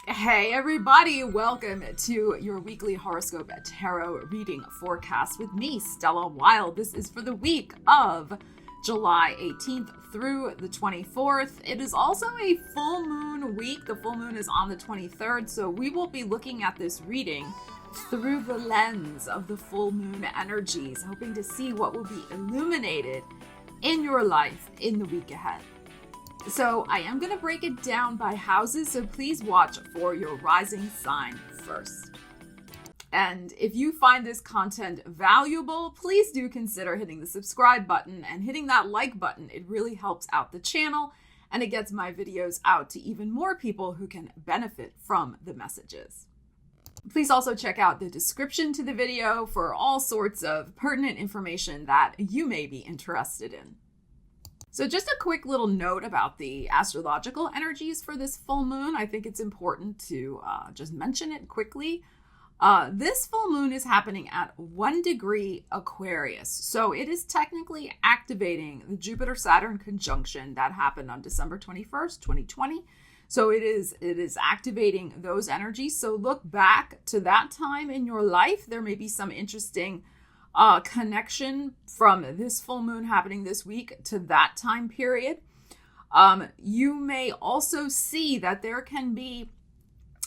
Hey everybody, welcome to your weekly horoscope tarot reading forecast with me, Stella Wilde. This is for the week of July 18th through the 24th. It is also a full moon week. The full moon is on the 23rd, so we will be looking at this reading through the lens of the full moon energies, hoping to see what will be illuminated in your life in the week ahead. So I am going to break it down by houses, so please watch for your rising sign first. And if you find this content valuable, please do consider hitting the subscribe button and hitting that like button. It really helps out the channel and it gets my videos out to even more people who can benefit from the messages. Please also check out the description to the video for all sorts of pertinent information that you may be interested in. So just a quick little note about the astrological energies for this full moon. I think it's important to just mention it quickly. This full moon is happening at 1 degree Aquarius. So it is technically activating the Jupiter-Saturn conjunction that happened on December 21st, 2020. So it is activating those energies. So look back to that time in your life. There may be some interesting connection from this full moon happening this week to that time period. You may also see that there can be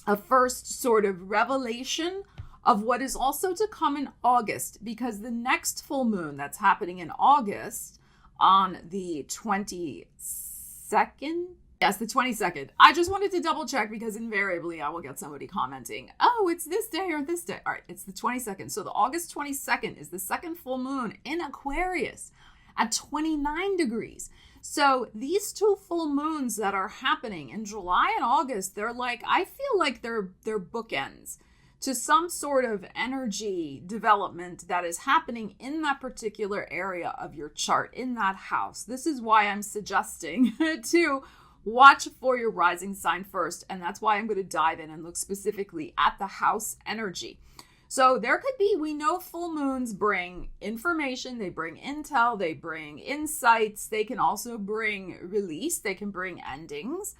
a first sort of revelation of what is also to come in August, because the next full moon that's happening in August on the 22nd. Yes, the 22nd. I just wanted to double check because invariably I will get somebody commenting, oh, it's this day or this day. All right, it's the 22nd. So the August 22nd is the second full moon in Aquarius at 29 degrees. So these two full moons that are happening in July and August, they're like, I feel like they're bookends to some sort of energy development that is happening in that particular area of your chart, in that house. This is why I'm suggesting to watch for your rising sign first, and that's why I'm going to dive in and look specifically at the house energy. So there could be, we know full moons bring information, they bring intel, they bring insights, they can also bring release, they can bring endings.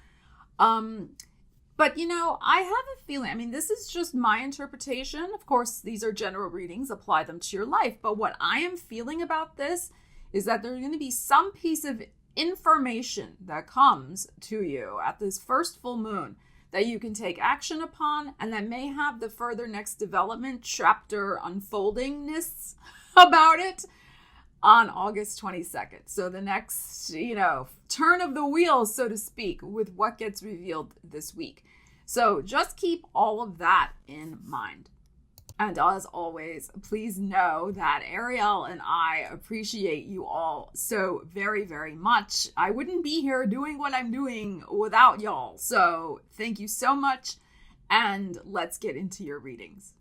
But you know, I have a feeling, I mean, this is just my interpretation. Of course, these are general readings, apply them to your life. But what I am feeling about this is that there's going to be some piece of information that comes to you at this first full moon that you can take action upon, and that may have the further next development chapter unfoldingness about it on August 22nd. So the next, turn of the wheel, so to speak, with what gets revealed this week. So just keep all of that in mind. And as always, please know that Ariel and I appreciate you all so very, very much. I wouldn't be here doing what I'm doing without y'all. So thank you so much. And let's get into your readings.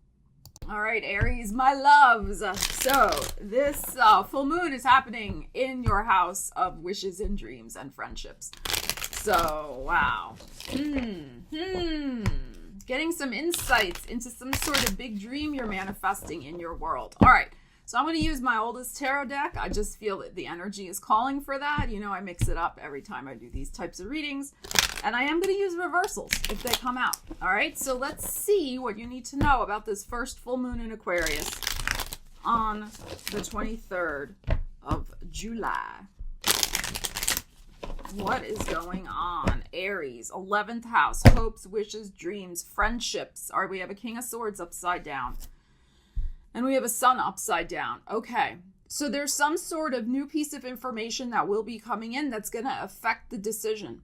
All right, Aries, my loves. So this full moon is happening in your house of wishes and dreams and friendships. So, wow. Getting some insights into some sort of big dream you're manifesting in your world. All right, so I'm going to use my oldest tarot deck. I just feel that the energy is calling for that. You know, I mix it up every time I do these types of readings. And I am going to use reversals if they come out. All right, so let's see what you need to know about this first full moon in Aquarius on the 23rd of July. What is going on? Aries, 11th house, hopes, wishes, dreams, friendships. All right, we have a King of Swords upside down. And we have a Sun upside down. Okay, so there's some sort of new piece of information that will be coming in that's going to affect the decision.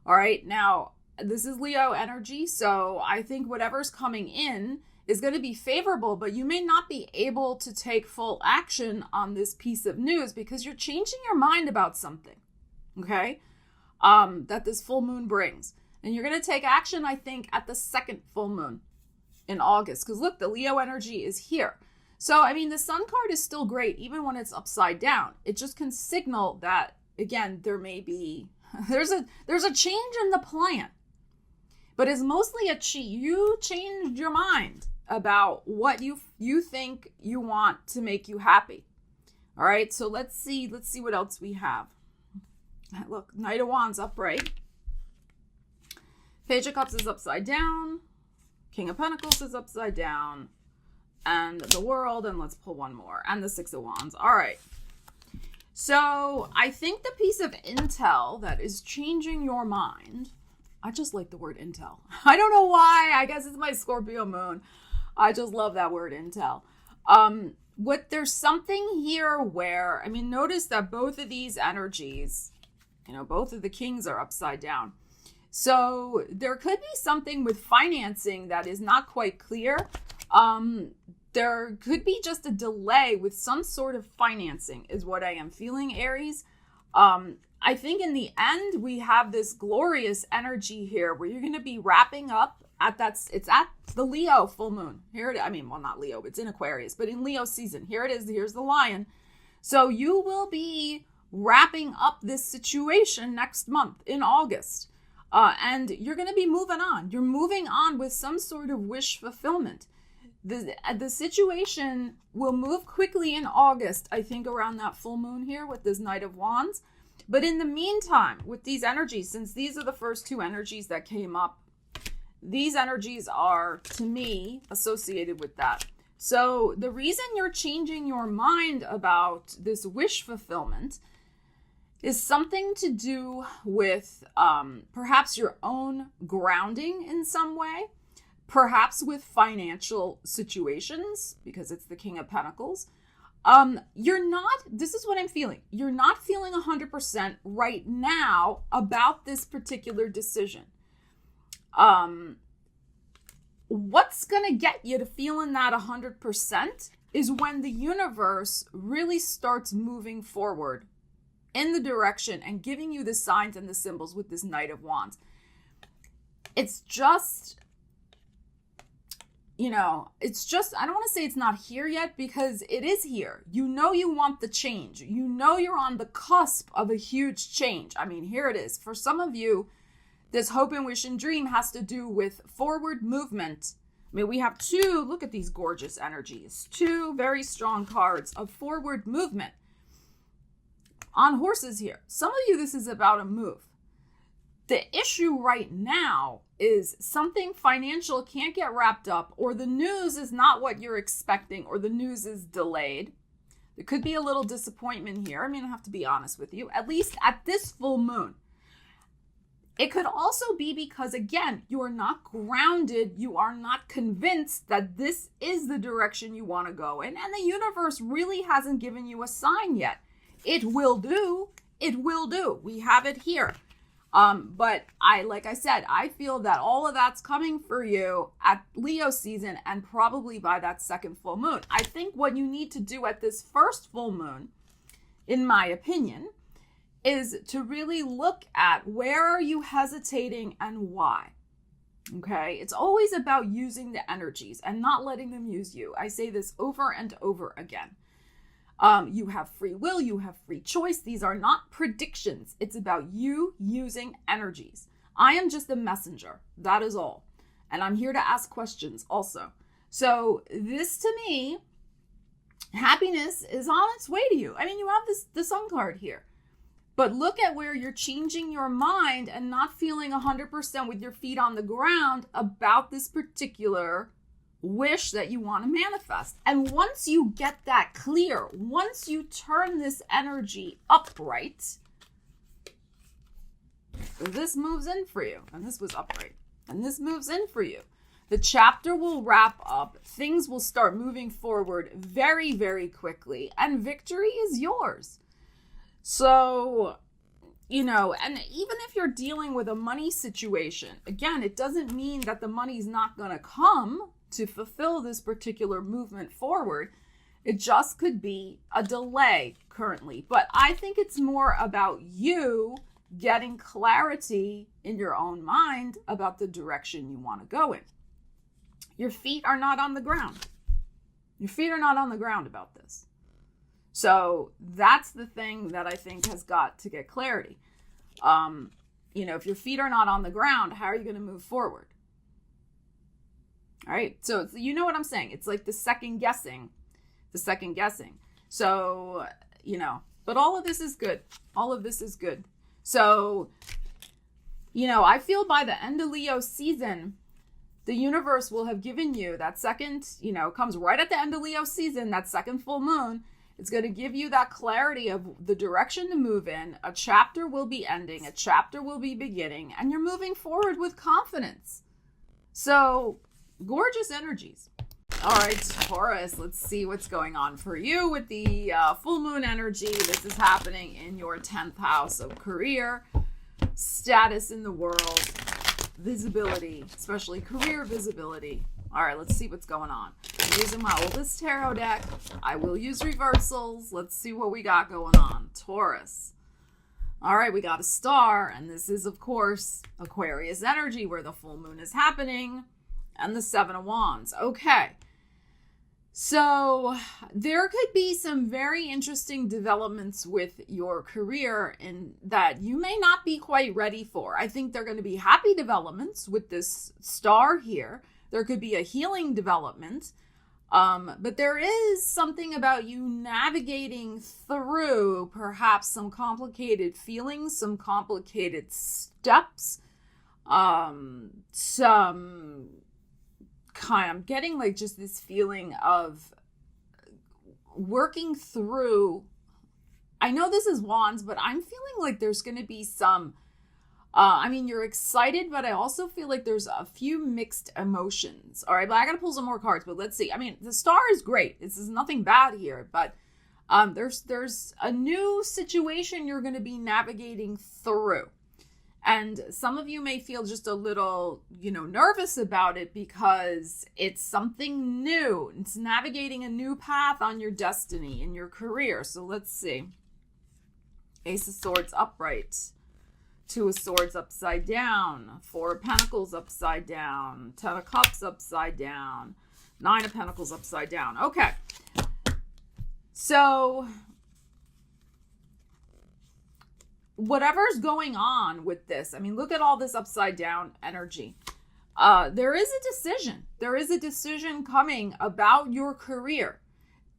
All right, now, this is Leo energy, so I think whatever's coming in is going to be favorable, but you may not be able to take full action on this piece of news because you're changing your mind about something. Okay, that this full moon brings. And you're going to take action, I think, at the second full moon in August. Because look, the Leo energy is here. So, I mean, the Sun card is still great, even when it's upside down. It just can signal that, again, there may be, there's a change in the plan. But it's mostly you changed your mind about what you think you want to make you happy. All right, so let's see what else we have. Look, Knight of Wands upright. Page of Cups is upside down. King of Pentacles is upside down. And the World, and let's pull one more. And the Six of Wands. All right. So I think the piece of intel that is changing your mind, I just like the word intel. I don't know why. I guess it's my Scorpio moon. I just love that word intel. There's something here where, I mean, notice that both of these energies, both of the kings are upside down. So there could be something with financing that is not quite clear. There could be just a delay with some sort of financing is what I am feeling, Aries. I think in the end, we have this glorious energy here where you're going to be wrapping up it's at the Leo full moon. Here it, I mean, well, not Leo, it's in Aquarius, but in Leo season. Here it is. Here's the lion. So you will be wrapping up this situation next month in August. And you're going to be moving on. You're moving on with some sort of wish fulfillment. The situation will move quickly in August, I think around that full moon here with this Knight of Wands. But in the meantime, with these energies, since these are the first two energies that came up, these energies are, to me, associated with that. So the reason you're changing your mind about this wish fulfillment is something to do with perhaps your own grounding in some way, perhaps with financial situations, because it's the King of Pentacles. This is what I'm feeling. You're not feeling 100% right now about this particular decision. What's going to get you to feeling that 100% is when the universe really starts moving forward in the direction and giving you the signs and the symbols with this Knight of Wands. It's just, I don't want to say it's not here yet because it is here. You want the change. You're on the cusp of a huge change. I mean, here it is. For some of you, this hope and wish and dream has to do with forward movement. I mean, we have look at these gorgeous energies, two very strong cards of forward movement on horses here. Some of you, this is about a move. The issue right now is something financial can't get wrapped up, or the news is not what you're expecting, or the news is delayed. There could be a little disappointment here. I mean, I have to be honest with you, at least at this full moon. It could also be because, again, you are not grounded. You are not convinced that this is the direction you want to go in. And the universe really hasn't given you a sign yet. It will do. It will do. We have it here. But like I said, I feel that all of that's coming for you at Leo season and probably by that second full moon. I think what you need to do at this first full moon, in my opinion, is to really look at where are you hesitating and why. Okay? It's always about using the energies and not letting them use you. I say this over and over again. You have free will, you have free choice. These are not predictions. It's about you using energies. I am just a messenger. That is all. And I'm here to ask questions also. So this, to me, happiness is on its way to you. I mean, you have the Sun card here. But look at where you're changing your mind and not feeling 100% with your feet on the ground about this particular wish that you want to manifest. And once you get that clear, once you turn this energy upright, this moves in for you. And this was upright. And this moves in for you. The chapter will wrap up. Things will start moving forward very, very quickly. And victory is yours. So, and even if you're dealing with a money situation, again, it doesn't mean that the money's not going to come to fulfill this particular movement forward. It just could be a delay currently. But I think it's more about you getting clarity in your own mind about the direction you want to go in. Your feet are not on the ground. Your feet are not on the ground about this. So that's the thing that I think has got to get clarity. If your feet are not on the ground, how are you going to move forward? All right. So you know what I'm saying? It's like the second guessing. So, but all of this is good. All of this is good. So, I feel by the end of Leo season, the universe will have given you that second, comes right at the end of Leo season, that second full moon. It's going to give you that clarity of the direction to move in. A chapter will be ending, a chapter will be beginning, and you're moving forward with confidence. So, gorgeous energies. All right, Taurus, let's see what's going on for you with the full moon energy. This is happening in your 10th house of career, status in the world, visibility, especially career visibility. All right, let's see what's going on. I'm using my oldest tarot deck. I will use reversals. Let's see what we got going on. Taurus. All right, we got a star, and this is, of course, Aquarius energy where the full moon is happening, and the 7 of Wands. Okay. So there could be some very interesting developments with your career and that you may not be quite ready for. I think they're going to be happy developments with this star here. There could be a healing development, but there is something about you navigating through perhaps some complicated feelings, some complicated steps, I'm getting like just this feeling of working through. I know this is Wands, but I'm feeling like there's going to be some, you're excited, but I also feel like there's a few mixed emotions. All right, but I got to pull some more cards, but let's see. The star is great. This is nothing bad here, but there's a new situation you're going to be navigating through. And some of you may feel just a little, nervous about it because it's something new. It's navigating a new path on your destiny in your career. So let's see. Ace of Swords upright. 2 of Swords upside down. 4 of Pentacles upside down. 10 of Cups upside down. 9 of Pentacles upside down. Okay. So whatever's going on with this, look at all this upside down energy. There is a decision. There is a decision coming about your career.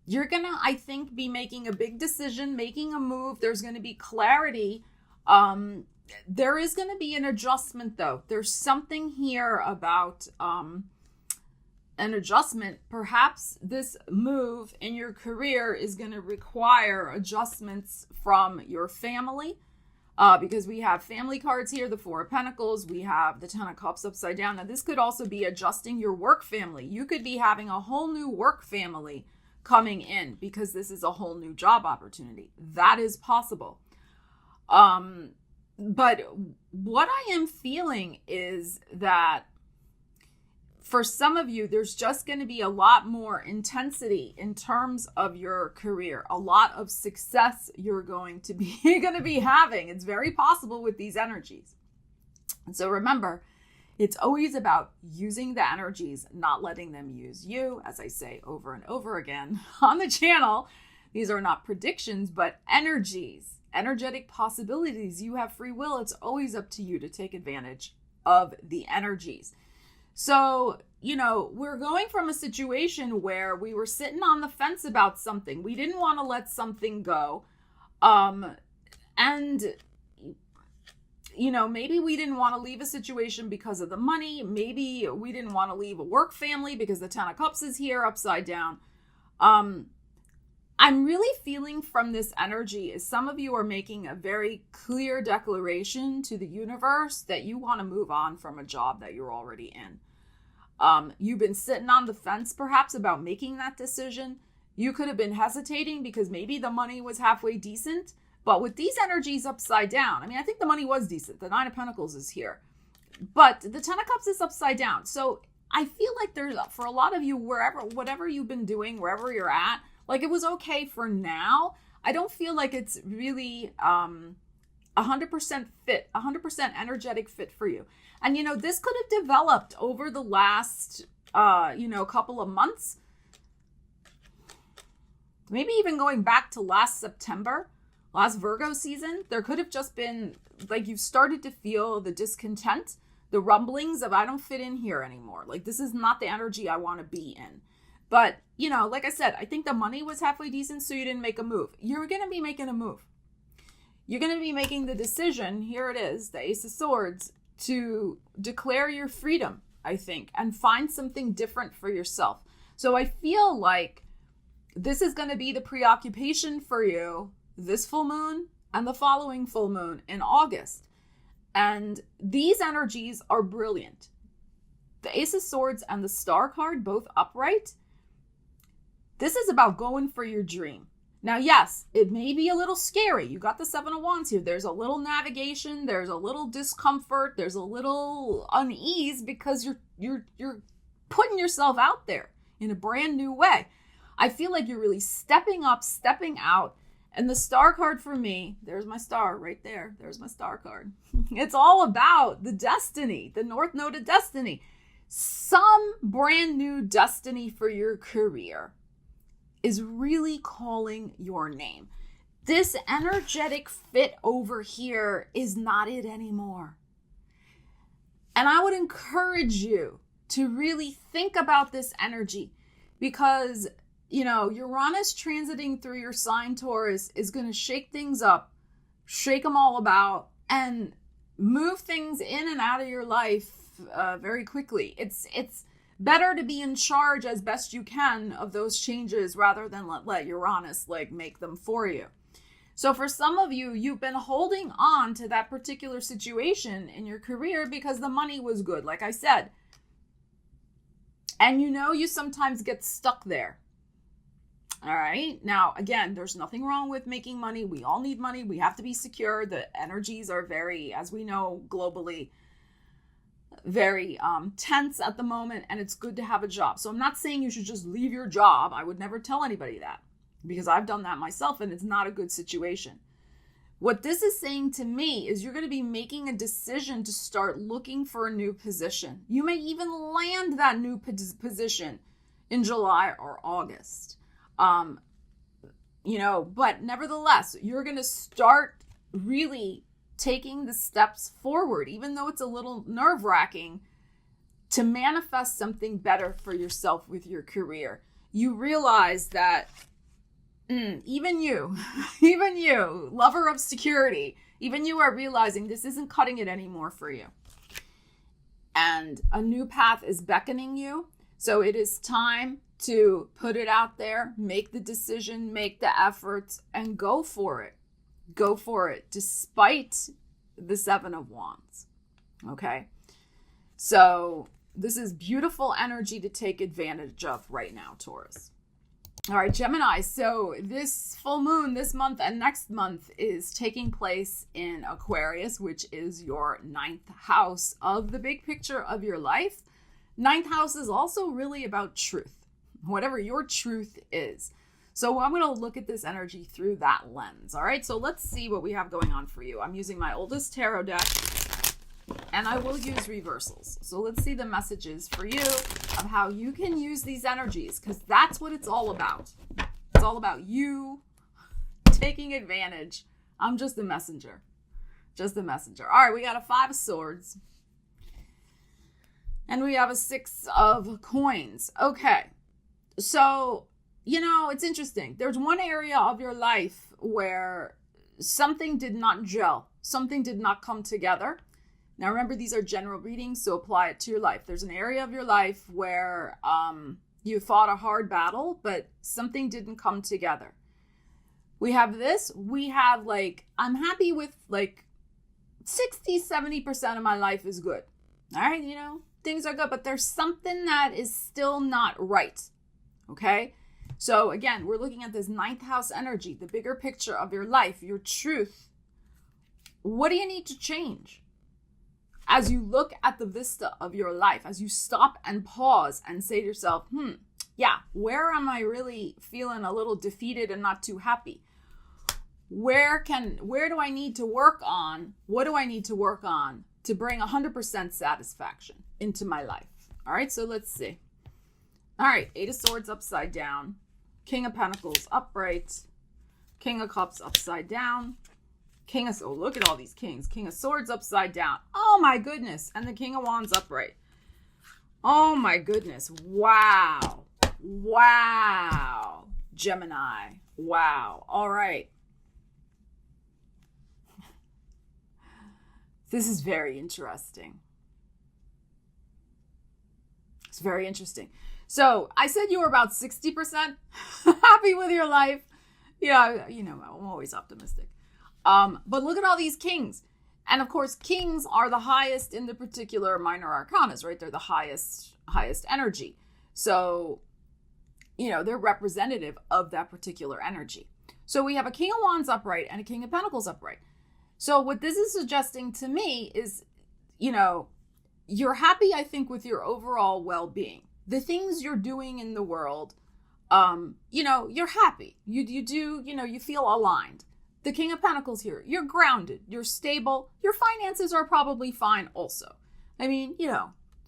You're going to, I think, be making a big decision, making a move. There's going to be clarity. There is going to be an adjustment, though. There's something here about an adjustment. Perhaps this move in your career is going to require adjustments from your family. Because we have family cards here, the 4 of Pentacles, we have the 10 of Cups upside down. Now, this could also be adjusting your work family. You could be having a whole new work family coming in because this is a whole new job opportunity. That is possible. But what I am feeling is that for some of you, there's just going to be a lot more intensity in terms of your career, a lot of success you're going to be having. It's very possible with these energies. And so remember, it's always about using the energies, not letting them use you. As I say over and over again on the channel, these are not predictions, but energies, energetic possibilities. You have free will. It's always up to you to take advantage of the energies. So, we're going from a situation where we were sitting on the fence about something. We didn't want to let something go. Maybe we didn't want to leave a situation because of the money. Maybe we didn't want to leave a work family because the 10 of Cups is here upside down. I'm really feeling from this energy is some of you are making a very clear declaration to the universe that you want to move on from a job that you're already in. You've been sitting on the fence perhaps about making that decision. You could have been hesitating because maybe the money was halfway decent, but with these energies upside down, I think the money was decent. The 9 of Pentacles is here, but the 10 of Cups is upside down. So I feel like there's, for a lot of you, whatever you've been doing, wherever you're at, like it was okay for now. I don't feel like it's really, 100% fit, 100% energetic fit for you. And, this could have developed over the last, couple of months, maybe even going back to last September, last Virgo season. There could have just been like you've started to feel the discontent, the rumblings of I don't fit in here anymore. Like this is not the energy I want to be in. But, like I said, I think the money was halfway decent, so you didn't make a move. You're going to be making a move. You're going to be making the decision. Here it is, the Ace of Swords. to declare your freedom, I think, and find something different for yourself. So I feel like this is going to be the preoccupation for you this full moon and the following full moon in August. And these energies are brilliant. The Ace of Swords and the Star card, both upright. This is about going for your dream. Now, yes, it may be a little scary. You got the Seven of Wands here. There's a little navigation. There's a little discomfort. There's a little unease because you're putting yourself out there in a brand new way. I feel like you're really stepping up, stepping out. And the Star card for me, there's my star right there. There's my Star card. It's all about the destiny, the North Node of destiny. Some brand new destiny for your career is really calling your name. This energetic fit over here is not it anymore. And I would encourage you to really think about this energy because, you know, Uranus transiting through your sign Taurus is going to shake things up, shake them all about, and move things in and out of your life very quickly. It's better to be in charge as best you can of those changes rather than let Uranus like make them for you. So for some of you, you've been holding on to that particular situation in your career because the money was good, like I said. And you know, you sometimes get stuck there. All right. Now, again, there's nothing wrong with making money. We all need money. We have to be secure. The energies are very, as we know, globally, very tense at the moment, and it's good to have a job. So I'm not saying you should just leave your job. I would never tell anybody that because I've done that myself and it's not a good situation. What this is saying to me is you're going to be making a decision to start looking for a new position. You may even land that new position in July or August. You know, but nevertheless, you're going to start really taking the steps forward, even though it's a little nerve-wracking, to manifest something better for yourself with your career. You realize that even you, lover of security, even you are realizing this isn't cutting it anymore for you. And a new path is beckoning you. So it is time to put it out there, make the decision, make the efforts, and go for it. Go for it, despite the Seven of Wands. Okay? So this is beautiful energy to take advantage of right now, Taurus. All right, Gemini. So this full moon this month and next month is taking place in Aquarius, which is your 9th house of the big picture of your life. 9th house is also really about truth, whatever your truth is. So I'm going to look at this energy through that lens. All right, so let's see what we have going on for you. I'm using my oldest tarot deck, and I will use reversals. So let's see the messages for you of how you can use these energies, because that's what it's all about. It's all about you taking advantage. I'm just a messenger. Just a messenger. All right, we got a 5 of Swords. And we have a 6 of Coins. Okay, so you know, it's interesting. There's one area of your life where something did not gel. Something did not come together. Now, remember, these are general readings, so apply it to your life. There's an area of your life where you fought a hard battle, but something didn't come together. We have this. We have, like, I'm happy with, like, 60-70% of my life is good. All right, you know, things are good, but there's something that is still not right. Okay? So again, we're looking at this 9th house energy, the bigger picture of your life, your truth. What do you need to change? As you look at the vista of your life, as you stop and pause and say to yourself, yeah, where am I really feeling a little defeated and not too happy? Where do I need to work on? What do I need to work on to bring 100% satisfaction into my life? All right, so let's see. All right, 8 of Swords upside down, King of Pentacles upright, King of Cups upside down, oh, look at all these kings. King of Swords upside down. Oh my goodness. And the King of Wands upright. Oh my goodness. Wow. Wow. Gemini. Wow. All right. This is very interesting. It's very interesting. So I said you were about 60% happy with your life. Yeah, I'm always optimistic. But look at all these kings. And of course, kings are the highest in the particular minor arcanas, right? They're the highest energy. So, they're representative of that particular energy. So we have a King of Wands upright and a King of Pentacles upright. So what this is suggesting to me is, you're happy, I think, with your overall well-being. The things you're doing in the world, you're happy. You do, you feel aligned. The King of Pentacles here, you're grounded, you're stable. Your finances are probably fine also. I mean,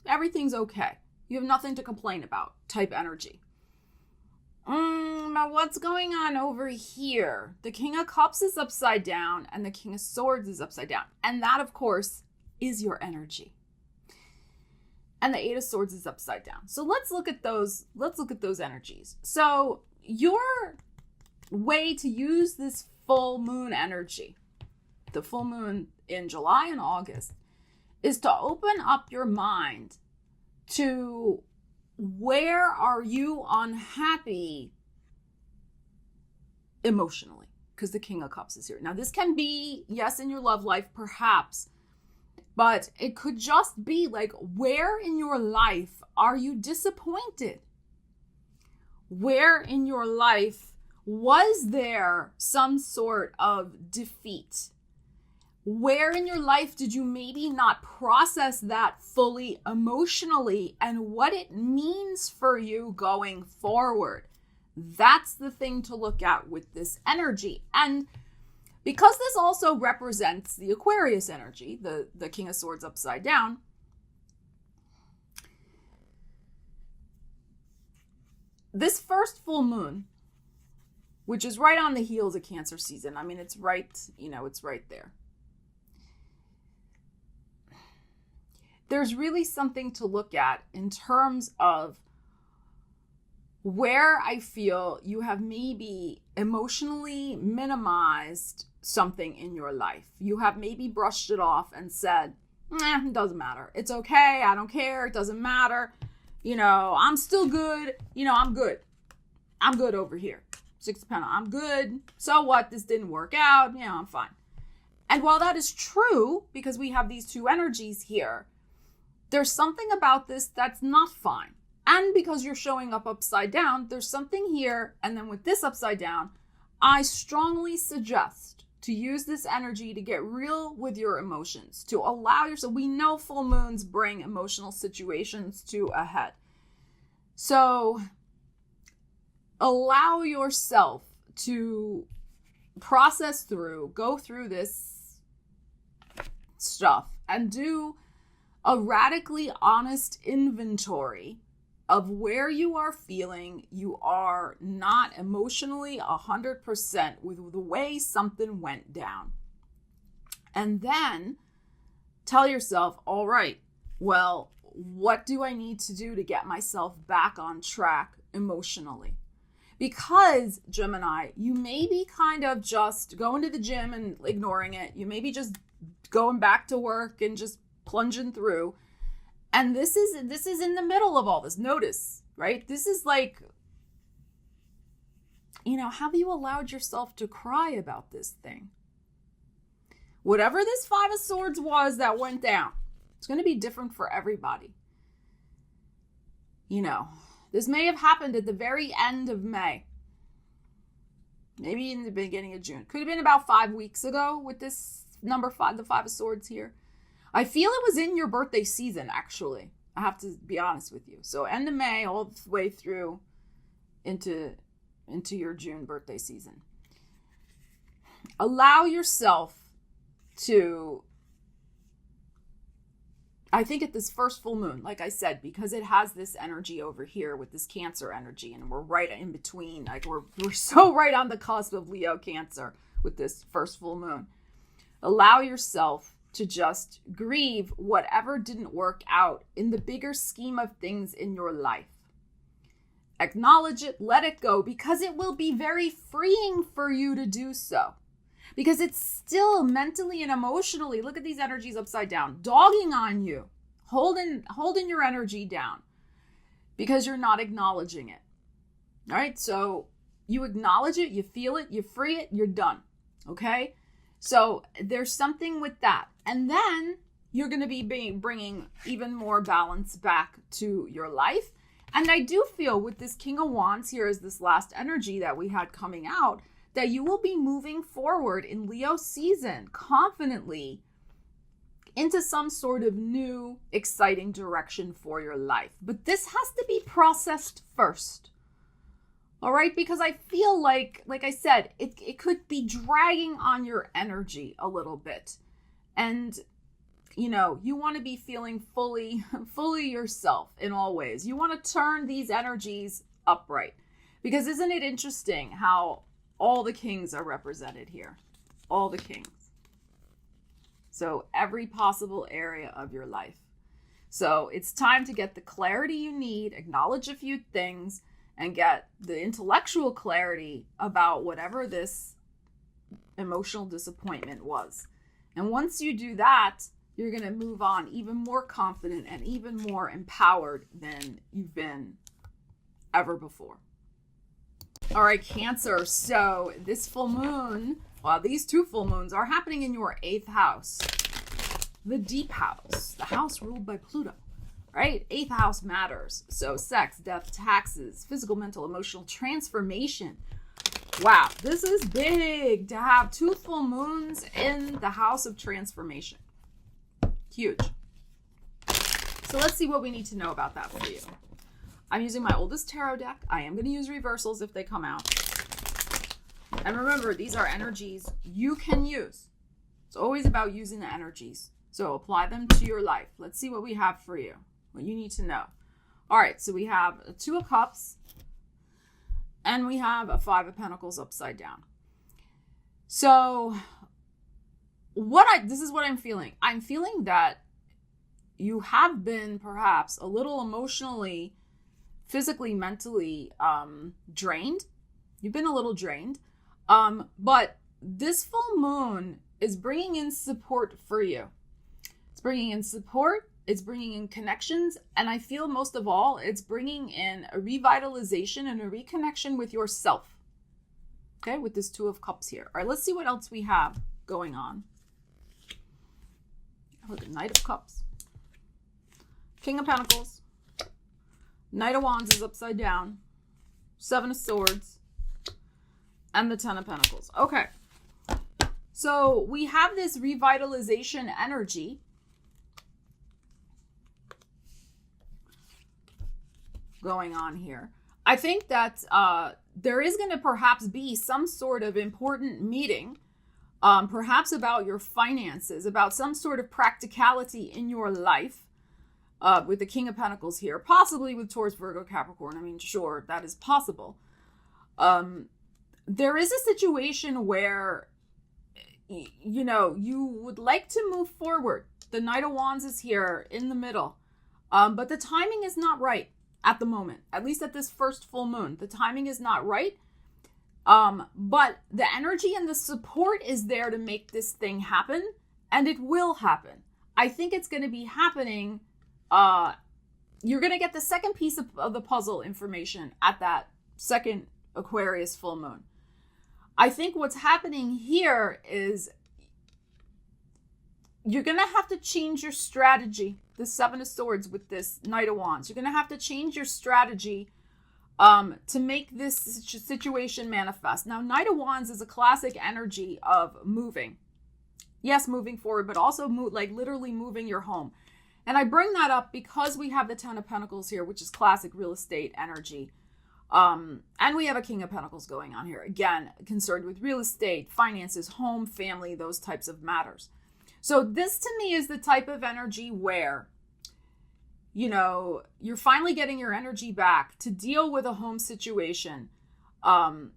everything's okay. You have nothing to complain about type energy. But what's going on over here? The King of Cups is upside down and the King of Swords is upside down. And that, of course, is your energy. And the Eight of Swords is upside down. So let's look at those energies. So your way to use this full moon energy, the full moon in July and August, is to open up your mind to where are you unhappy emotionally? Because the King of Cups is here. Now, this can be, yes, in your love life, perhaps, but it could just be like, where in your life are you disappointed? Where in your life was there some sort of defeat? Where in your life did you maybe not process that fully emotionally and what it means for you going forward? That's the thing to look at with this energy. And because this also represents the Aquarius energy, the King of Swords upside down, this first full moon, which is right on the heels of Cancer season, I mean, it's right there. There's really something to look at in terms of where I feel you have maybe emotionally minimized something in your life. You have maybe brushed it off and said, it doesn't matter. It's okay. I don't care. It doesn't matter. I'm still good. I'm good. I'm good over here. Six of Pentacles. I'm good. So what? This didn't work out. I'm fine. And while that is true, because we have these two energies here, there's something about this that's not fine. And because you're showing up upside down, there's something here. And then with this upside down, I strongly suggest to use this energy to get real with your emotions, to allow yourself. We know full moons bring emotional situations to a head. So allow yourself to process through, go through this stuff and do a radically honest inventory of where you are feeling you are not emotionally 100% with the way something went down. And then tell yourself, all right, well, what do I need to do to get myself back on track emotionally? Because, Gemini, you may be kind of just going to the gym and ignoring it. You may be just going back to work and just plunging through. And this is in the middle of all this. Notice, right? This is like, have you allowed yourself to cry about this thing? Whatever this Five of Swords was that went down, it's going to be different for everybody. This may have happened at the very end of May. Maybe in the beginning of June. Could have been about 5 weeks ago with this number 5, the Five of Swords here. I feel it was in your birthday season, actually. I have to be honest with you. So end of May all the way through into your June birthday season. Allow yourself to, I think at this first full moon, like I said, because it has this energy over here with this Cancer energy, and we're right in between, like we're so right on the cusp of Leo Cancer with this first full moon. Allow yourself to just grieve whatever didn't work out in the bigger scheme of things in your life. Acknowledge it, let it go, because it will be very freeing for you to do so. because it's still mentally and emotionally, look at these energies upside down, dogging on you, holding your energy down because you're not acknowledging it. All right. So you acknowledge it, you feel it, you free it, you're done. Okay. So there's something with that. And then you're going to be bringing even more balance back to your life. And I do feel with this King of Wands here as this last energy that we had coming out, that you will be moving forward in Leo season confidently into some sort of new, exciting direction for your life. But this has to be processed first. All right? Because I feel like I said, it could be dragging on your energy a little bit. And you want to be feeling fully yourself in all ways. You want to turn these energies upright. Because isn't it interesting how all the kings are represented here? All the kings. So every possible area of your life. So it's time to get the clarity you need, acknowledge a few things, and get the intellectual clarity about whatever this emotional disappointment was. And once you do that, you're going to move on even more confident and even more empowered than you've been ever before. All right, Cancer. So this full moon, these two full moons are happening in your 8th house, the deep house, the house ruled by Pluto, right? 8th house matters. So sex, death, taxes, physical, mental, emotional transformation. Wow, this is big to have 2 full moons in the house of transformation. Huge. So let's see what we need to know about that for you. I'm using my oldest tarot deck. I am going to use reversals if they come out. And remember, these are energies you can use. It's always about using the energies. So apply them to your life. Let's see what we have for you, what you need to know. All right, so we have a 2 of Cups and we have a 5 of Pentacles upside down. So this is what I'm feeling. I'm feeling that you have been perhaps a little emotionally, physically, mentally drained. You've been a little drained. But this full moon is bringing in support for you. It's bringing in support. It's bringing in connections. And I feel most of all, it's bringing in a revitalization and a reconnection with yourself. Okay, with this 2 of Cups here. All right, let's see what else we have going on. Look at Knight of Cups. King of Pentacles. Knight of Wands is upside down. 7 of Swords. And the 10 of Pentacles. Okay. So we have this revitalization energy. Going on here. I think that there is going to perhaps be some sort of important meeting, perhaps about your finances, about some sort of practicality in your life, with the King of Pentacles here, possibly with Taurus, Virgo, Capricorn. I mean, sure, that is possible. There is a situation where, you would like to move forward. The Knight of Wands is here in the middle, but the timing is not right at the moment, at least at this first full moon. The timing is not right. But the energy and the support is there to make this thing happen, and it will happen. I think it's going to be happening. You're going to get the second piece of the puzzle information at that second Aquarius full moon. I think what's happening here is you're going to have to change your strategy. The 7 of Swords with this Knight of Wands. You're going to have to change your strategy to make this situation manifest. Now, Knight of Wands is a classic energy of moving. Yes, moving forward, but also literally moving your home. And I bring that up because we have the 10 of Pentacles here, which is classic real estate energy. And we have a King of Pentacles going on here. Again, concerned with real estate, finances, home, family, those types of matters. So this to me is the type of energy where, you're finally getting your energy back to deal with a home situation. And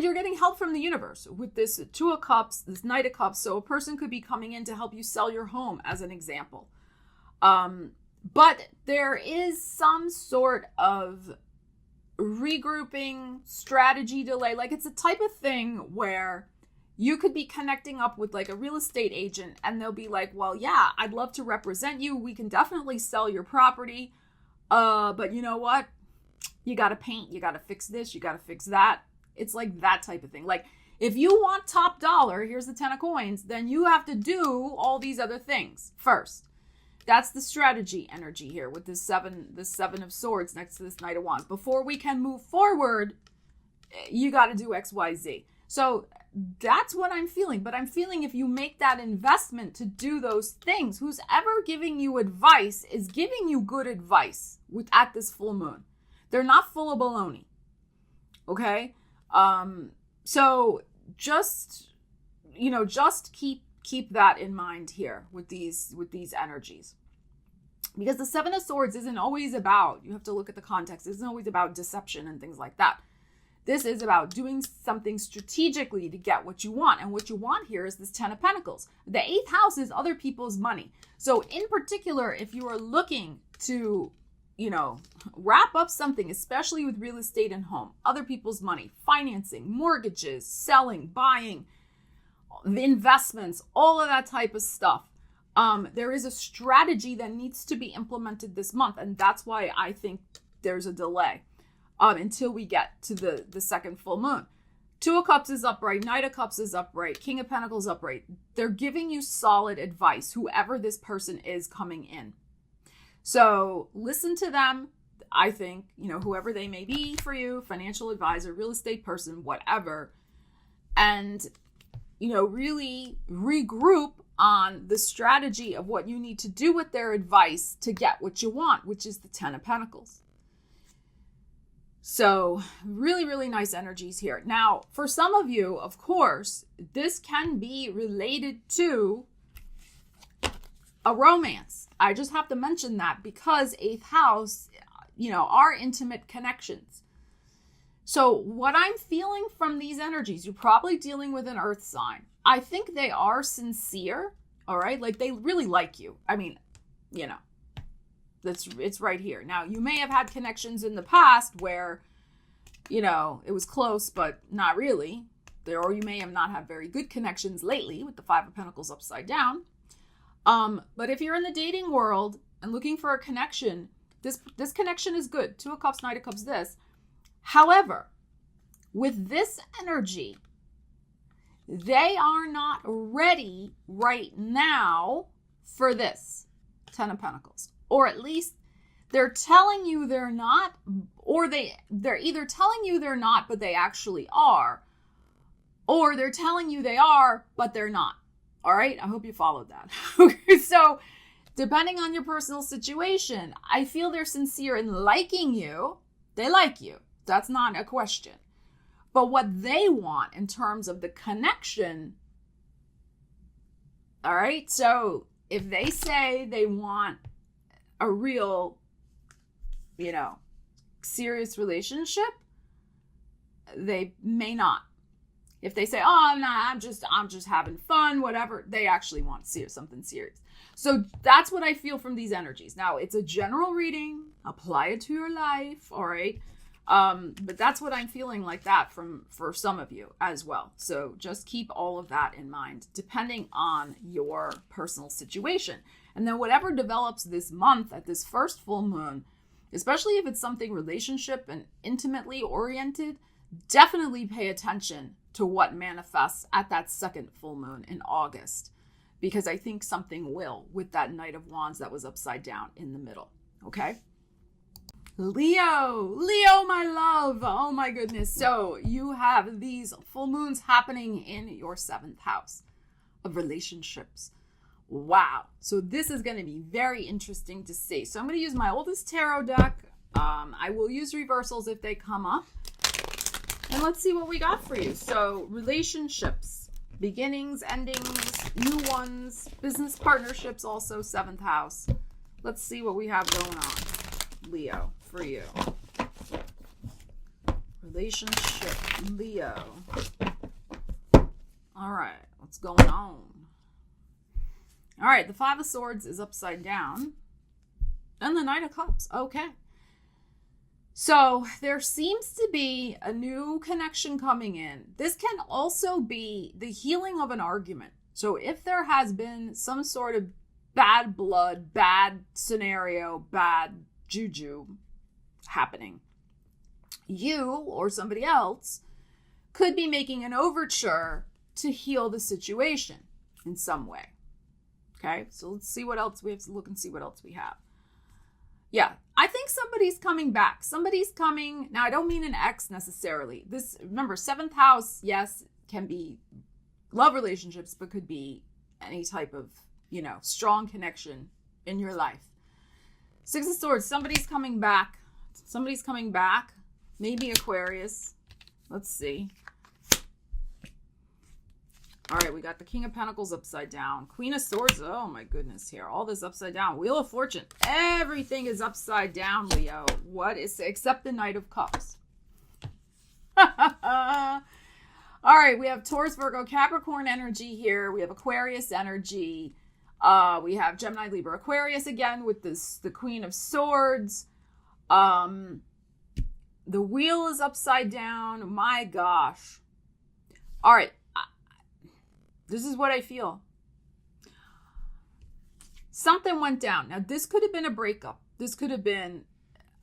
you're getting help from the universe with this 2 of Cups, this Knight of Cups. So a person could be coming in to help you sell your home as an example. But there is some sort of regrouping, strategy delay. Like, it's a type of thing where you could be connecting up with like a real estate agent and they'll be like, well, yeah, I'd love to represent you. We can definitely sell your property. But you know what? You got to paint, you got to fix this, you got to fix that. It's like that type of thing. Like, if you want top dollar, here's the 10 of coins, then you have to do all these other things first. That's the strategy energy here with this seven of swords next to this Knight of Wands. Before we can move forward, you got to do X, Y, Z. So that's what I'm feeling. But I'm feeling if you make that investment to do those things, who's ever giving you advice is giving you good advice at this full moon. They're not full of baloney. Okay? So just keep that in mind here with these energies. Because the 7 of Swords isn't always about, you have to look at the context, it isn't always about deception and things like that. This is about doing something strategically to get what you want. And what you want here is this 10 of Pentacles. The 8th house is other people's money. So in particular, if you are looking to, wrap up something, especially with real estate and home, other people's money, financing, mortgages, selling, buying, investments, all of that type of stuff. There is a strategy that needs to be implemented this month. And that's why I think there's a delay until we get to the second full moon. 2 of Cups is upright. Knight of Cups is upright. King of Pentacles upright. They're giving you solid advice, whoever this person is coming in. So listen to them. I think, whoever they may be for you, financial advisor, real estate person, whatever. And, really regroup on the strategy of what you need to do with their advice to get what you want, which is the 10 of Pentacles. So really, really nice energies here. Now, for some of you, of course, this can be related to a romance. I just have to mention that because 8th house, are intimate connections. So what I'm feeling from these energies, you're probably dealing with an earth sign. I think they are sincere, all right? Like, they really like you. I mean, it's right here. Now, you may have had connections in the past where, it was close, but not really. Or you may have not had very good connections lately with the 5 of Pentacles upside down. But if you're in the dating world and looking for a connection, this connection is good. 2 of Cups, Knight of Cups, this. However, with this energy, they are not ready right now for this 10 of Pentacles. Or at least they're telling you they're not, or they're either telling you they're not, but they actually are, or they're telling you they are, but they're not. All right? I hope you followed that. Okay, so depending on your personal situation, I feel they're sincere in liking you. They like you. That's not a question. But what they want in terms of the connection, all right? So if they say they want a real, serious relationship, they may not. If they say, oh, no, I'm just having fun, whatever, they actually want something serious. So that's what I feel from these energies. Now, it's a general reading. Apply it to your life, all right? But that's what I'm feeling like that for some of you as well. So just keep all of that in mind, depending on your personal situation. And then whatever develops this month at this first full moon, especially if it's something relationship and intimately oriented, definitely pay attention to what manifests at that second full moon in August, because I think something will with that Knight of Wands that was upside down in the middle. Okay. Leo, my love. Oh my goodness. So you have these full moons happening in your 7th house of relationships. Wow. So this is going to be very interesting to see. So I'm going to use my oldest tarot deck. I will use reversals if they come up. And let's see what we got for you. So relationships, beginnings, endings, new ones, business partnerships, also 7th house. Let's see what we have going on, Leo, for you. Relationship, Leo. All right, what's going on? All right, the 5 of Swords is upside down. And the Knight of Cups. Okay. So there seems to be a new connection coming in. This can also be the healing of an argument. So if there has been some sort of bad blood, bad scenario, bad juju happening, you or somebody else could be making an overture to heal the situation in some way. Okay, so let's see what else we have to look and see what else we have. Yeah, I think somebody's coming back. Somebody's coming. Now, I don't mean an ex necessarily. This, remember, 7th house, yes, can be love relationships, but could be any type of, strong connection in your life. 6 of Swords, somebody's coming back. Somebody's coming back. Maybe Aquarius. Let's see. All right, we got the King of Pentacles upside down. Queen of Swords. Oh, my goodness here. All this upside down. Wheel of Fortune. Everything is upside down, Leo. What is, except the Knight of Cups. All right, we have Taurus, Virgo, Capricorn energy here. We have Aquarius energy. We have Gemini, Libra, Aquarius again with the Queen of Swords. The wheel is upside down. My gosh. All right. This is what I feel. Something went down. Now, this could have been a breakup. This could have been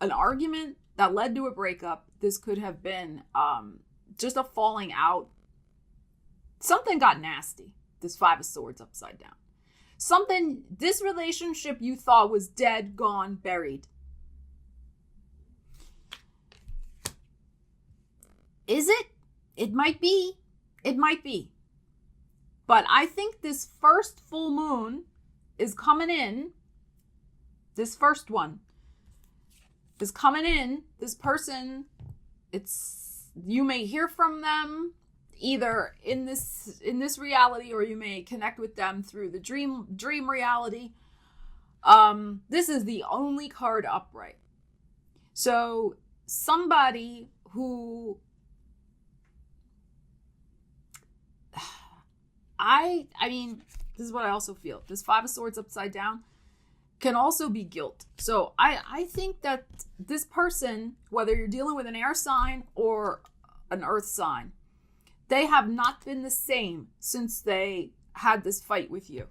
an argument that led to a breakup. This could have been just a falling out. Something got nasty. This 5 of Swords upside down. This relationship you thought was dead, gone, buried. Is it? It might be. It might be. But I think this first full moon is coming in. This first one is coming in. This person, you may hear from them either in this reality, or you may connect with them through the dream reality. This is the only card upright. So somebody who I mean, this is what I also feel. This 5 of Swords upside down can also be guilt. So I think that this person, whether you're dealing with an air sign or an earth sign, they have not been the same since they had this fight with you,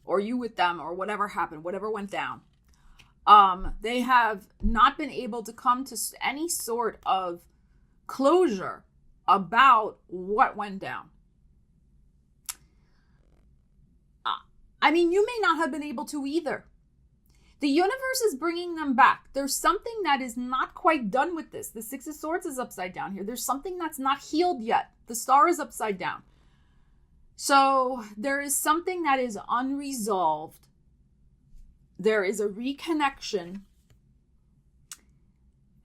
or you with them, or whatever happened, whatever went down. They have not been able to come to any sort of closure about what went down. I mean, you may not have been able to either. The universe is bringing them back. There's something that is not quite done with this. The 6 of Swords is upside down here. There's something that's not healed yet. The Star is upside down. So there is something that is unresolved. There is a reconnection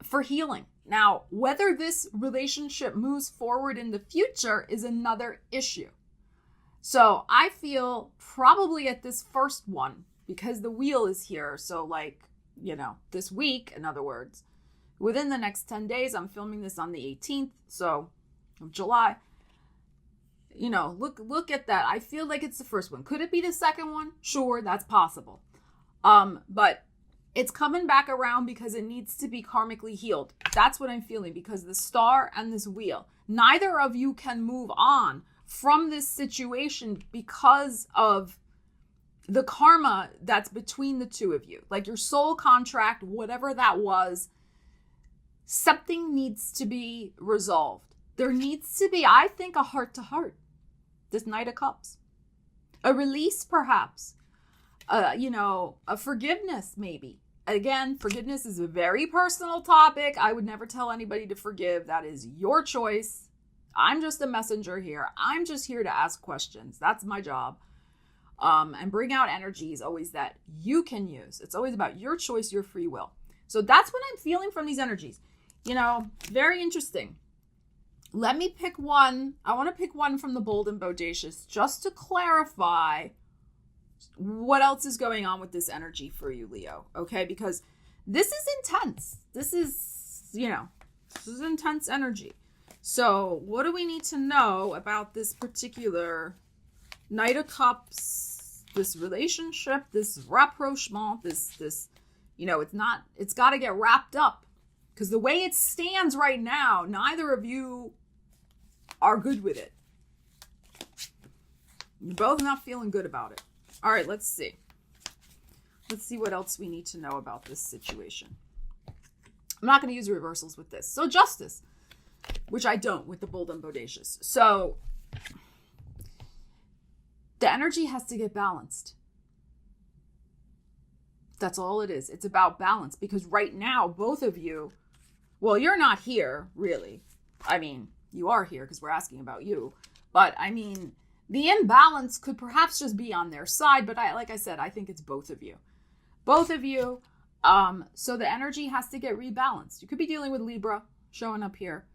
for healing. Now, whether this relationship moves forward in the future is another issue. So I feel probably at this first one, because the wheel is here. So this week, in other words, within the next 10 days, I'm filming this on the 18th. So of July, look at that. I feel like it's the first one. Could it be the second one? Sure, that's possible. But it's coming back around because it needs to be karmically healed. That's what I'm feeling, because the Star and this wheel, neither of you can move on from this situation because of the karma that's between the two of you. Like your soul contract, whatever that was, something needs to be resolved. There needs to be, I think, a heart-to-heart. This Knight of Cups. A release, perhaps. A forgiveness, maybe. Again, forgiveness is a very personal topic. I would never tell anybody to forgive. That is your choice. I'm just a messenger here. I'm just here to ask questions. That's my job. And bring out energies always that you can use. It's always about your choice, your free will. So that's what I'm feeling from these energies. Very interesting. Let me pick one. I want to pick one from the bold and bodacious just to clarify what else is going on with this energy for you, Leo. Okay, because this is intense. This is intense energy. So what do we need to know about this particular Knight of Cups, this relationship, this rapprochement, this it's got to get wrapped up. Because the way it stands right now, neither of you are good with it. You're both not feeling good about it. All right, let's see. Let's see what else we need to know about this situation. I'm not going to use reversals with this. So justice, which I don't with the bold and bodacious. So the energy has to get balanced. That's all it is. It's about balance, because right now, both of you, well, you're not here, really. I mean, you are here because we're asking about you. But I mean, the imbalance could perhaps just be on their side. But like I said, I think it's both of you. Both of you. So the energy has to get rebalanced. You could be dealing with Libra showing up here.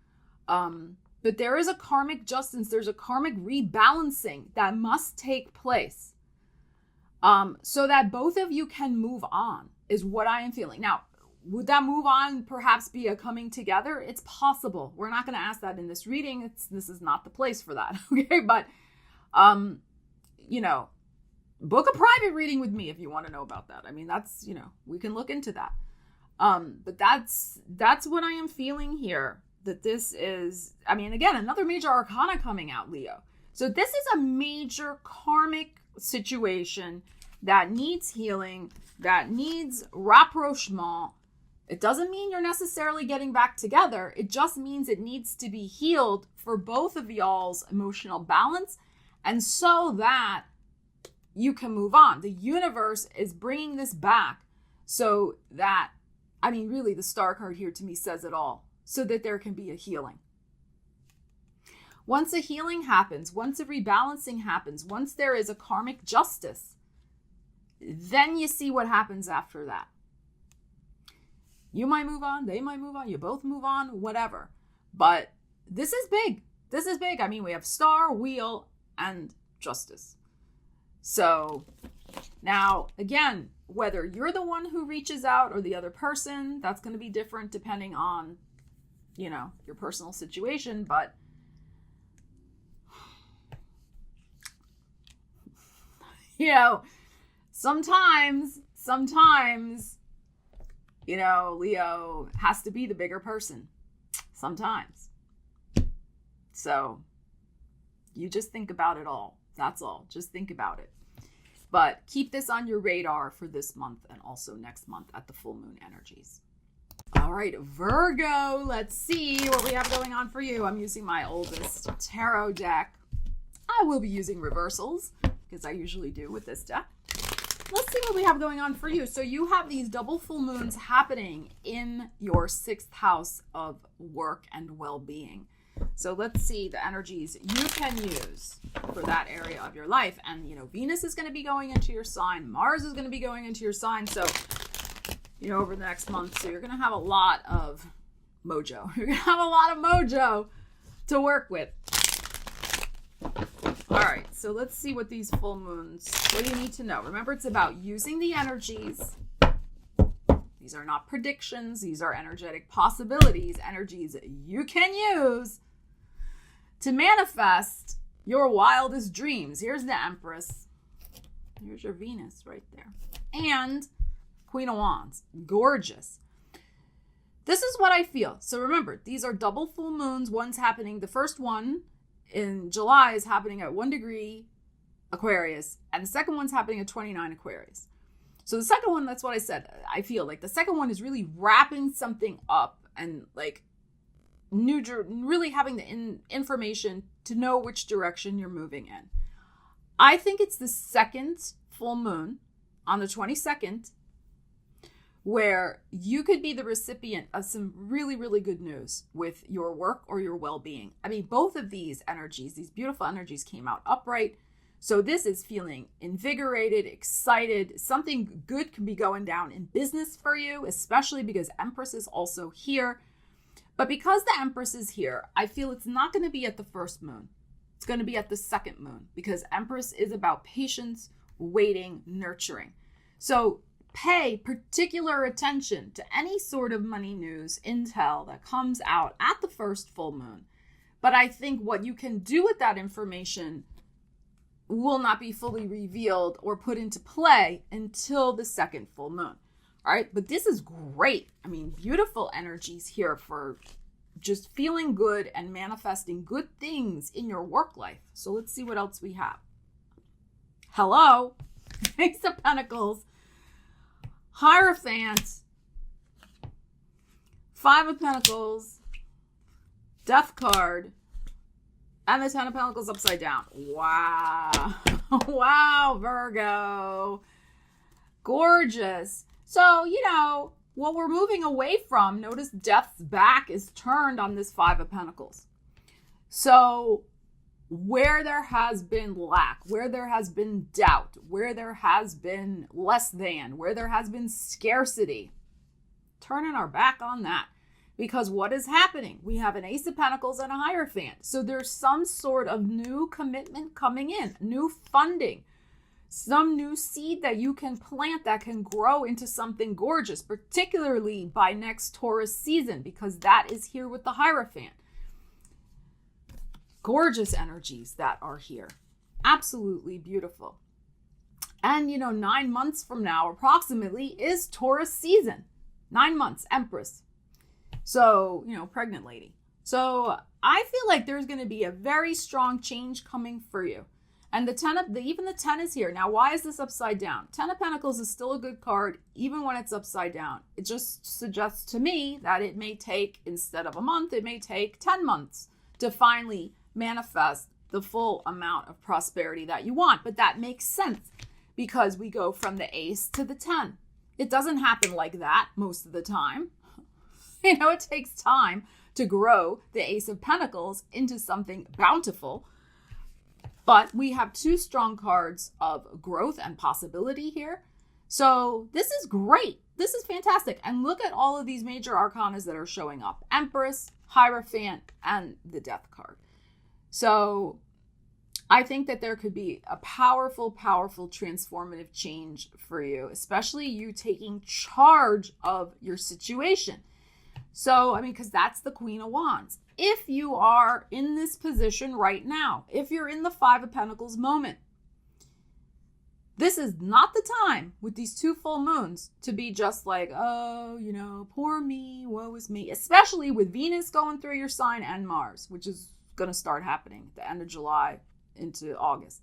But there is a karmic justice. There's a karmic rebalancing that must take place. So that both of you can move on, is what I am feeling. Now, would that move on perhaps be a coming together? It's possible. We're not going to ask that in this reading. This is not the place for that. Okay. But, you know, book a private reading with me if you want to know about that. I mean, that's, you know, we can look into that. But that's what I am feeling here. That this is, I mean, again, another major arcana coming out, Leo. So this is a major karmic situation that needs healing, that needs rapprochement. It doesn't mean you're necessarily getting back together. It just means it needs to be healed for both of y'all's emotional balance, and so that you can move on. The universe is bringing this back so that, I mean, really, the star card here to me says it all, so that there can be a healing. Once a healing happens, once a rebalancing happens, once there is a karmic justice, then you see what happens after that. You might move on, they might move on, you both move on, whatever. But this is big. This is big. I mean, we have star, wheel, and justice. So now, again, whether you're the one who reaches out or the other person, that's going to be different depending on, you know, your personal situation. But you know, sometimes, you know, Leo has to be the bigger person. Sometimes. So you just think about it all. That's all. Just think about it. But keep this on your radar for this month and also next month at the full moon energies. All right, Virgo, let's see what we have going on for you. I'm using my oldest tarot deck. I will be using reversals because I usually do with this deck. Let's see what we have going on for you. So you have these double full moons happening in your 6th house of work and well-being. So let's see the energies you can use for that area of your life. And, you know, Venus is going to be going into your sign. Mars is going to be going into your sign. So, you know, over the next month. So you're going to have a lot of mojo. You're going to have a lot of mojo to work with. All right. So let's see what these full moons, what do you need to know? Remember, it's about using the energies. These are not predictions. These are energetic possibilities, energies you can use to manifest your wildest dreams. Here's the Empress. Here's your Venus right there. And Queen of Wands. Gorgeous. This is what I feel. So remember, these are double full moons. One's happening, the first one in July is happening at 1 degree Aquarius, and the second one's happening at 29 Aquarius. So the second one, that's what I said. I feel like the second one is really wrapping something up and like really having the information to know which direction you're moving in. I think it's the second full moon on the 22nd where you could be the recipient of some really, really good news with your work or your well-being. I mean, both of these energies, these beautiful energies came out upright. So this is feeling invigorated, excited. Something good can be going down in business for you, especially because Empress is also here. But because the Empress is here, I feel it's not going to be at the first moon. It's going to be at the second moon because Empress is about patience, waiting, nurturing. So pay particular attention to any sort of money news, intel that comes out at the first full moon. But I think what you can do with that information will not be fully revealed or put into play until the second full moon. All right, but this is great. I mean, beautiful energies here for just feeling good and manifesting good things in your work life. So let's see what else we have. Hello, Ace of Pentacles, Hierophant, Five of Pentacles, Death card, and the Ten of Pentacles upside down. Wow. Wow, Virgo. Gorgeous. So, what we're moving away from, notice Death's back is turned on this Five of Pentacles. So where there has been lack, where there has been doubt, where there has been less than, where there has been scarcity, turning our back on that. Because what is happening? We have an Ace of Pentacles and a Hierophant. So there's some sort of new commitment coming in, new funding, some new seed that you can plant that can grow into something gorgeous, particularly by next Taurus season, because that is here with the Hierophant. Gorgeous energies that are here. Absolutely beautiful. And 9 months from now, approximately, is Taurus season. 9 months, Empress. So, pregnant lady. So I feel like there's going to be a very strong change coming for you. And even the 10 is here. Now, why is this upside down? 10 of Pentacles is still a good card, even when it's upside down. It just suggests to me that it may take, instead of a month, it may take 10 months to finally manifest the full amount of prosperity that you want. But that makes sense because we go from the Ace to the 10. It doesn't happen like that most of the time. It takes time to grow the Ace of Pentacles into something bountiful. But we have two strong cards of growth and possibility here. So this is great. This is fantastic. And look at all of these major arcanas that are showing up. Empress, Hierophant, and the Death card. So I think that there could be a powerful, powerful transformative change for you, especially you taking charge of your situation. So, because that's the Queen of Wands. If you are in this position right now, if you're in the Five of Pentacles moment, this is not the time with these two full moons to be just like, oh, poor me, woe is me, especially with Venus going through your sign and Mars, which is going to start happening at the end of July into August.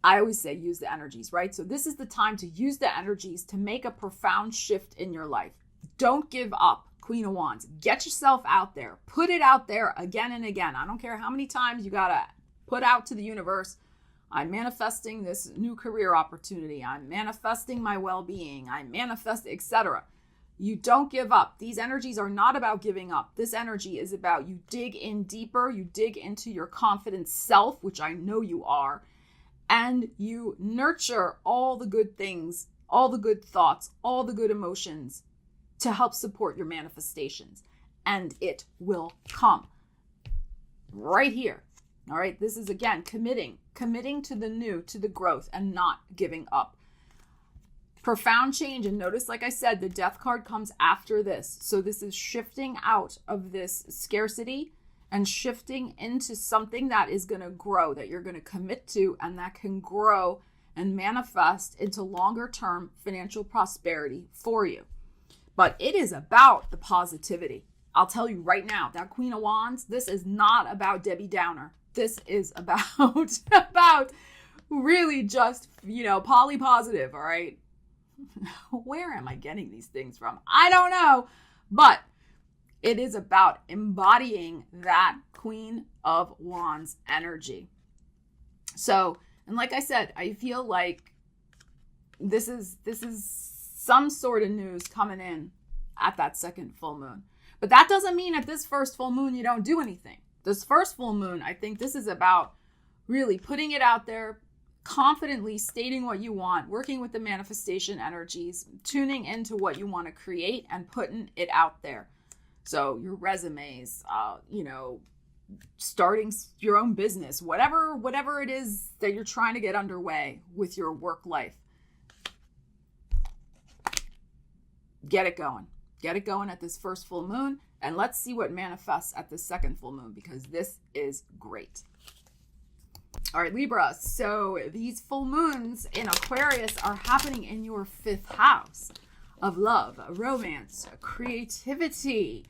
I always say use the energies, right? So this is the time to use the energies to make a profound shift in your life. Don't give up, Queen of Wands. Get yourself out there. Put it out there again and again. I don't care how many times you got to put out to the universe, I'm manifesting this new career opportunity. I'm manifesting my well-being. I'm manifesting, etc. You don't give up. These energies are not about giving up. This energy is about you dig in deeper. You dig into your confident self, which I know you are, and you nurture all the good things, all the good thoughts, all the good emotions, to help support your manifestations. And it will come right here. All right. This is, again, committing to the new, to the growth, and not giving up. Profound change. And notice, like I said, the Death card comes after this. So this is shifting out of this scarcity and shifting into something that is going to grow, that you're going to commit to, and that can grow and manifest into longer term financial prosperity for you. But it is about the positivity. I'll tell you right now, that Queen of Wands, this is not about Debbie Downer. This is about really just, poly positive, all right? Where am I getting these things from? I don't know. But it is about embodying that Queen of Wands energy. So, and like I said, I feel like this is some sort of news coming in at that second full moon. But that doesn't mean at this first full moon you don't do anything. This first full moon, I think this is about really putting it out there, confidently stating what you want, working with the manifestation energies, tuning into what you want to create and putting it out there. So your resumes, starting your own business, whatever it is that you're trying to get underway with your work life. Get it going. Get it going at this first full moon, and let's see what manifests at the second full moon, because this is great. All right, Libra. So these full moons in Aquarius are happening in your 5th house of love, romance, creativity,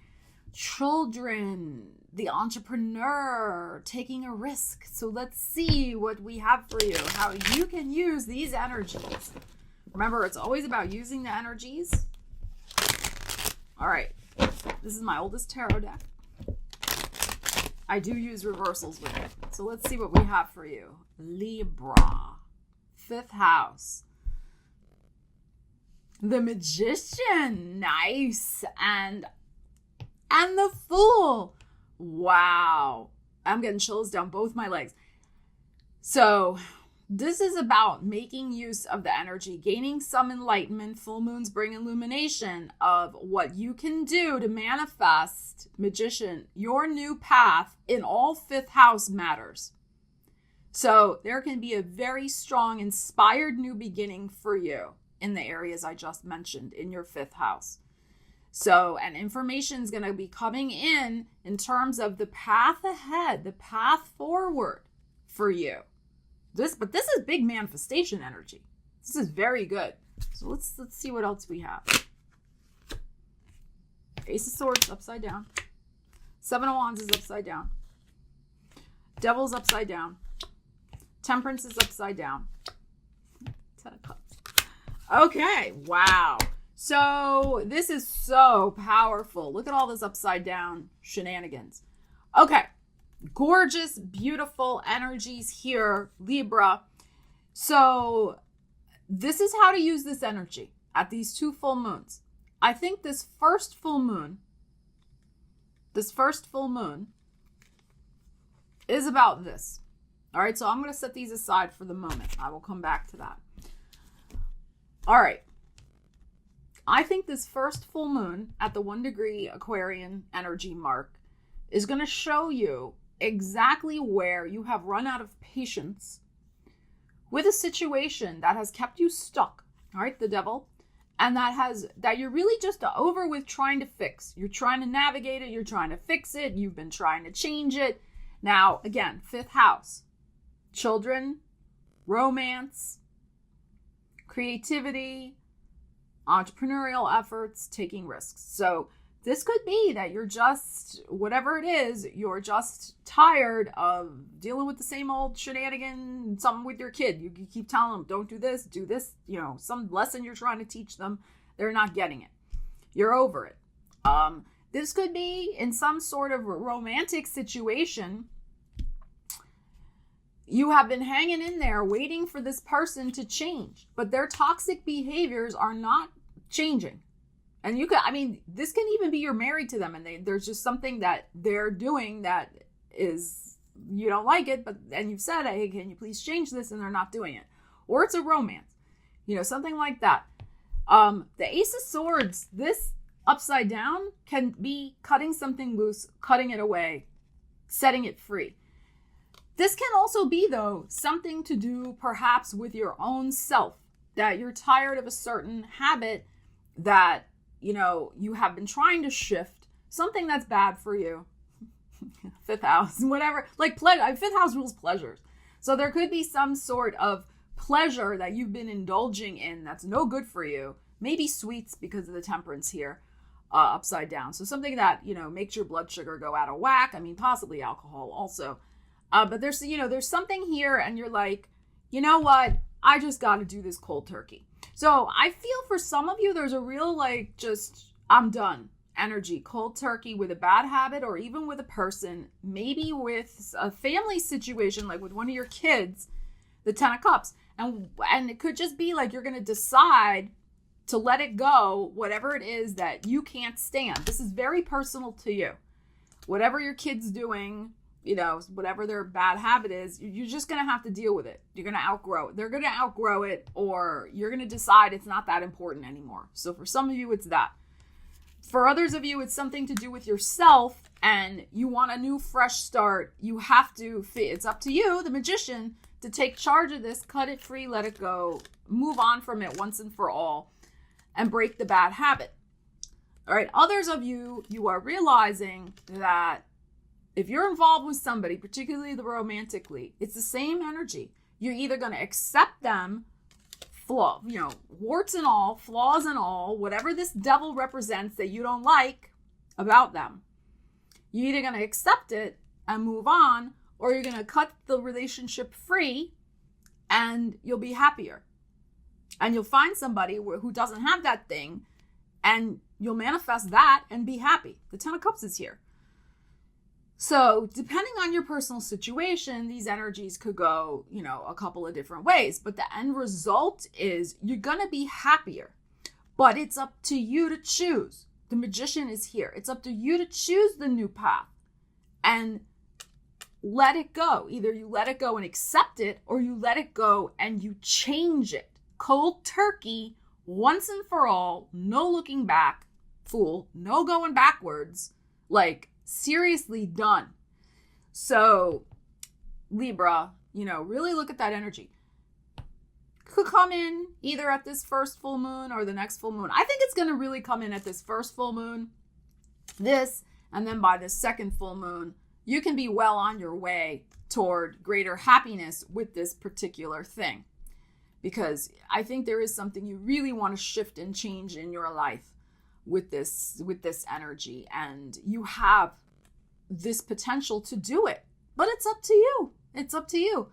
children, the entrepreneur, taking a risk. So let's see what we have for you, how you can use these energies. Remember, it's always about using the energies. All right, this is my oldest tarot deck. I do use reversals with it. So let's see what we have for you. Libra, 5th house. The Magician, nice. And the Fool. Wow. I'm getting chills down both my legs. So this is about making use of the energy, gaining some enlightenment. Full moons bring illumination of what you can do to manifest, Magician, your new path in all 5th house matters. So there can be a very strong, inspired new beginning for you in the areas I just mentioned in your 5th house. So, and information is going to be coming in terms of the path ahead, the path forward for you. But this is big manifestation energy. This is very good. So let's see what else we have. Ace of Swords upside down. 7 of Wands is upside down. Devil's upside down. Temperance is upside down. 10 of Cups. Okay, wow. So this is so powerful. Look at all this upside down shenanigans. Okay. Gorgeous, beautiful energies here, Libra. So this is how to use this energy at these 2 full moons. I think this first full moon is about this. All right, so I'm going to set these aside for the moment. I will come back to that. All right. I think this first full moon at the 1 degree Aquarian energy mark is going to show you exactly where you have run out of patience with a situation that has kept you stuck, all right, the Devil, and that you're really just over with trying to fix. You're trying to navigate it, you're trying to fix it, you've been trying to change it. Now, again, 5th house, children, romance, creativity, entrepreneurial efforts, taking risks. So this could be that you're just, whatever it is, you're just tired of dealing with the same old shenanigan, something with your kid. You keep telling them, don't do this, some lesson you're trying to teach them. They're not getting it. You're over it. This could be in some sort of romantic situation. You have been hanging in there waiting for this person to change, but their toxic behaviors are not changing. And this can even be you're married to them and there's just something that they're doing that is, you don't like it, and you've said, hey, can you please change this? And they're not doing it. Or it's a romance, something like that. The Ace of Swords, this upside down can be cutting something loose, cutting it away, setting it free. This can also be, though, something to do perhaps with your own self, that you're tired of a certain habit that you have been trying to shift, something that's bad for you. 5th house, whatever, like 5th house rules pleasures. So there could be some sort of pleasure that you've been indulging in that's no good for you. Maybe sweets because of the Temperance here, upside down. So something that, makes your blood sugar go out of whack. Possibly alcohol also. But there's something here and you're like, you know what? I just got to do this cold turkey. So I feel for some of you, there's a real I'm done energy, cold turkey with a bad habit or even with a person, maybe with a family situation, like with one of your kids, the 10 of Cups. And it could just be like you're going to decide to let it go, whatever it is that you can't stand. This is very personal to you. Whatever your kid's doing, whatever their bad habit is, you're just going to have to deal with it. You're going to outgrow it. They're going to outgrow it, or you're going to decide it's not that important anymore. So for some of you, it's that. For others of you, it's something to do with yourself and you want a new fresh start. You have to, it's up to you, the Magician, to take charge of this, cut it free, let it go, move on from it once and for all, and break the bad habit. All right. Others of you, you are realizing that if you're involved with somebody, particularly the romantically, it's the same energy. You're either going to accept them, warts and all, flaws and all, whatever this devil represents that you don't like about them. You're either going to accept it and move on, or you're going to cut the relationship free and you'll be happier. And you'll find somebody who doesn't have that thing, and you'll manifest that and be happy. The Ten of Cups is here. So depending on your personal situation, these energies could go, a couple of different ways. But the end result is you're going to be happier. But it's up to you to choose. The Magician is here. It's up to you to choose the new path and let it go. Either you let it go and accept it, or you let it go and you change it. Cold turkey, once and for all, no looking back, fool, no going backwards, seriously done. So Libra, really look at that energy. Could come in either at this first full moon or the next full moon. I think it's going to really come in at this first full moon, and then by the second full moon, you can be well on your way toward greater happiness with this particular thing. Because I think there is something you really want to shift and change in your life with this energy. And you have this potential to do it. But it's up to you. It's up to you.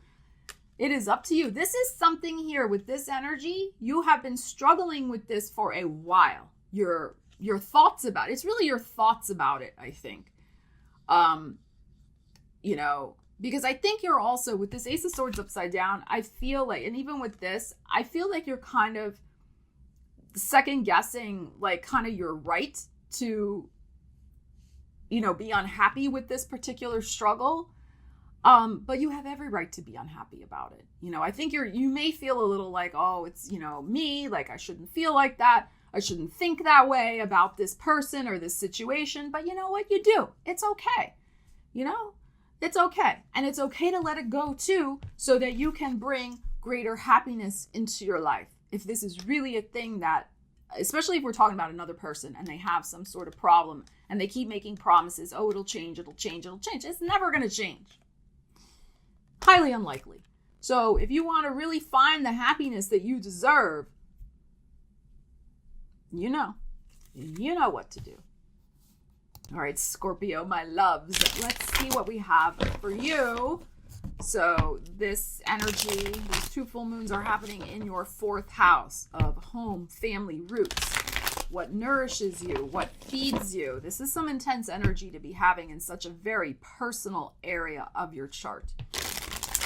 It is up to you. This is something here with this energy. You have been struggling with this for a while. Your thoughts about it. It's really your thoughts about it, I think. Because I think you're also, with this Ace of Swords upside down, I feel like, and even with this, I feel like you're kind of second guessing, kind of your right to, be unhappy with this particular struggle. But you have every right to be unhappy about it. I think you may feel a little like, oh, it's, me, I shouldn't feel like that. I shouldn't think that way about this person or this situation. But you know what? You do. It's okay. It's okay. And it's okay to let it go too, so that you can bring greater happiness into your life. If this is really a thing that, especially if we're talking about another person and they have some sort of problem and they keep making promises, oh, it'll change, it'll change, it'll change. It's never going to change. Highly unlikely. So if you want to really find the happiness that you deserve, you know what to do. All right, Scorpio, my loves, let's see what we have for you. So this energy, these two full moons are happening in your fourth house of home, family, roots. What nourishes you, what feeds you. This is some intense energy to be having in such a very personal area of your chart.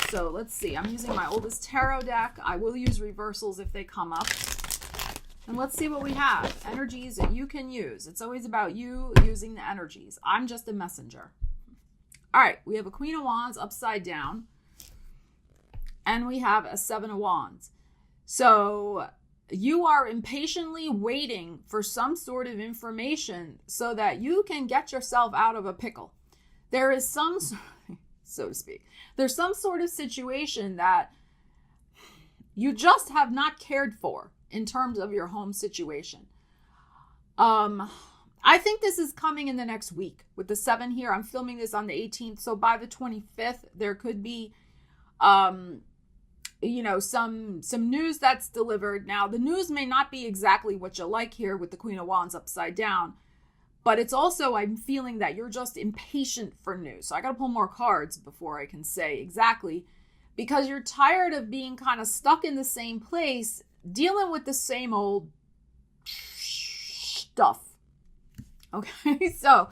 So let's see. I'm using my oldest tarot deck. I will use reversals if they come up. And let's see what we have. Energies that you can use. It's always about you using the energies. I'm just a messenger. All right, we have a Queen of Wands upside down. And we have a Seven of Wands. So you are impatiently waiting for some sort of information so that you can get yourself out of a pickle. There is some, so to speak, there's some sort of situation that you just have not cared for in terms of your home situation. I think this is coming in the next week with the 7 here. I'm filming this on the 18th. So by the 25th, there could be, some news that's delivered. Now, the news may not be exactly what you like here with the Queen of Wands upside down, but it's also, I'm feeling that you're just impatient for news. So I got to pull more cards before I can say exactly, because you're tired of being kind of stuck in the same place, dealing with the same old stuff. Okay, so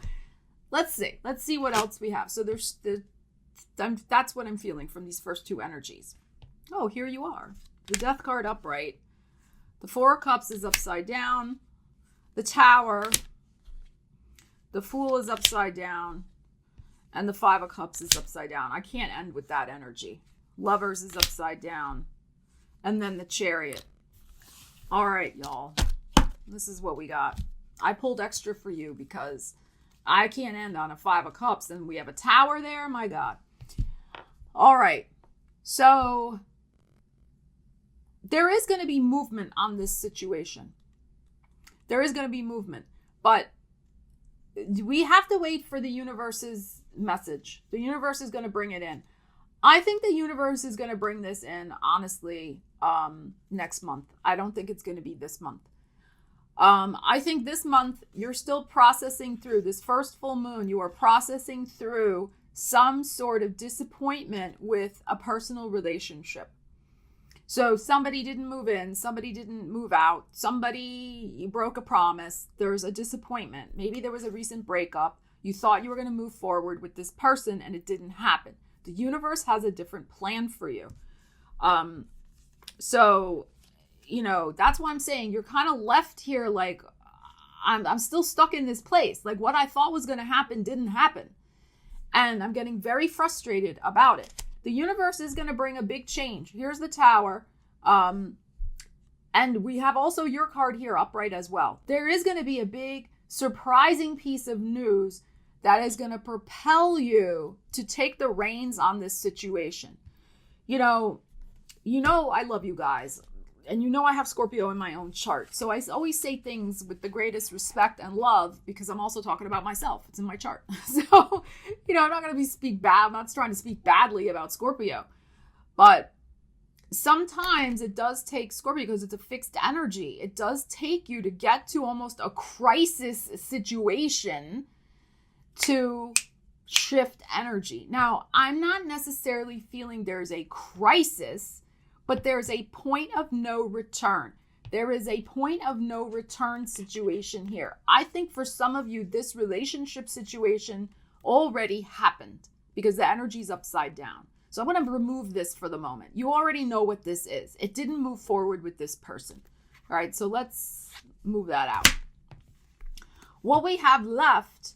let's see what else we have. So that's what I'm feeling from these first two energies. Oh, here you are. The Death card upright. The Four of Cups is upside down. The Tower. The Fool is upside down. And the Five of Cups is upside down. I can't end with that energy. Lovers is upside down. And then the Chariot. All right, y'all. This is what we got. I pulled extra for you because I can't end on a Five of Cups. And we have a Tower there. My God. All right. So there is going to be movement on this situation. There is going to be movement. But we have to wait for the universe's message. The universe is going to bring it in. I think the universe is going to bring this in, honestly, next month. I don't think it's going to be this month. I think this month you're still processing through this first full moon. You are processing through some sort of disappointment with a personal relationship. So somebody didn't move in, somebody didn't move out, somebody broke a promise, there's a disappointment. Maybe there was a recent breakup. You thought you were going to move forward with this person and it didn't happen. The universe has a different plan for you. So, you know, that's why I'm saying you're kind of left here like, I'm still stuck in this place. Like what I thought was going to happen didn't happen. And I'm getting very frustrated about it. The universe is going to bring a big change. Here's the Tower. And we have also your card here upright as well. There is going to be a big surprising piece of news that is going to propel you to take the reins on this situation. You know, I love you guys. And you know I have Scorpio in my own chart. So I always say things with the greatest respect and love because I'm also talking about myself. It's in my chart. So, you know, I'm not going to speak bad. I'm not trying to speak badly about Scorpio. But sometimes it does take Scorpio because it's a fixed energy. It does take you to get to almost a crisis situation to shift energy. Now, I'm not necessarily feeling there's a crisis, but there's a point of no return. There is a point of no return situation here. I think for some of you, this relationship situation already happened because the energy's upside down. So I'm going to remove this for the moment. You already know what this is. It didn't move forward with this person. All right, so let's move that out. What we have left,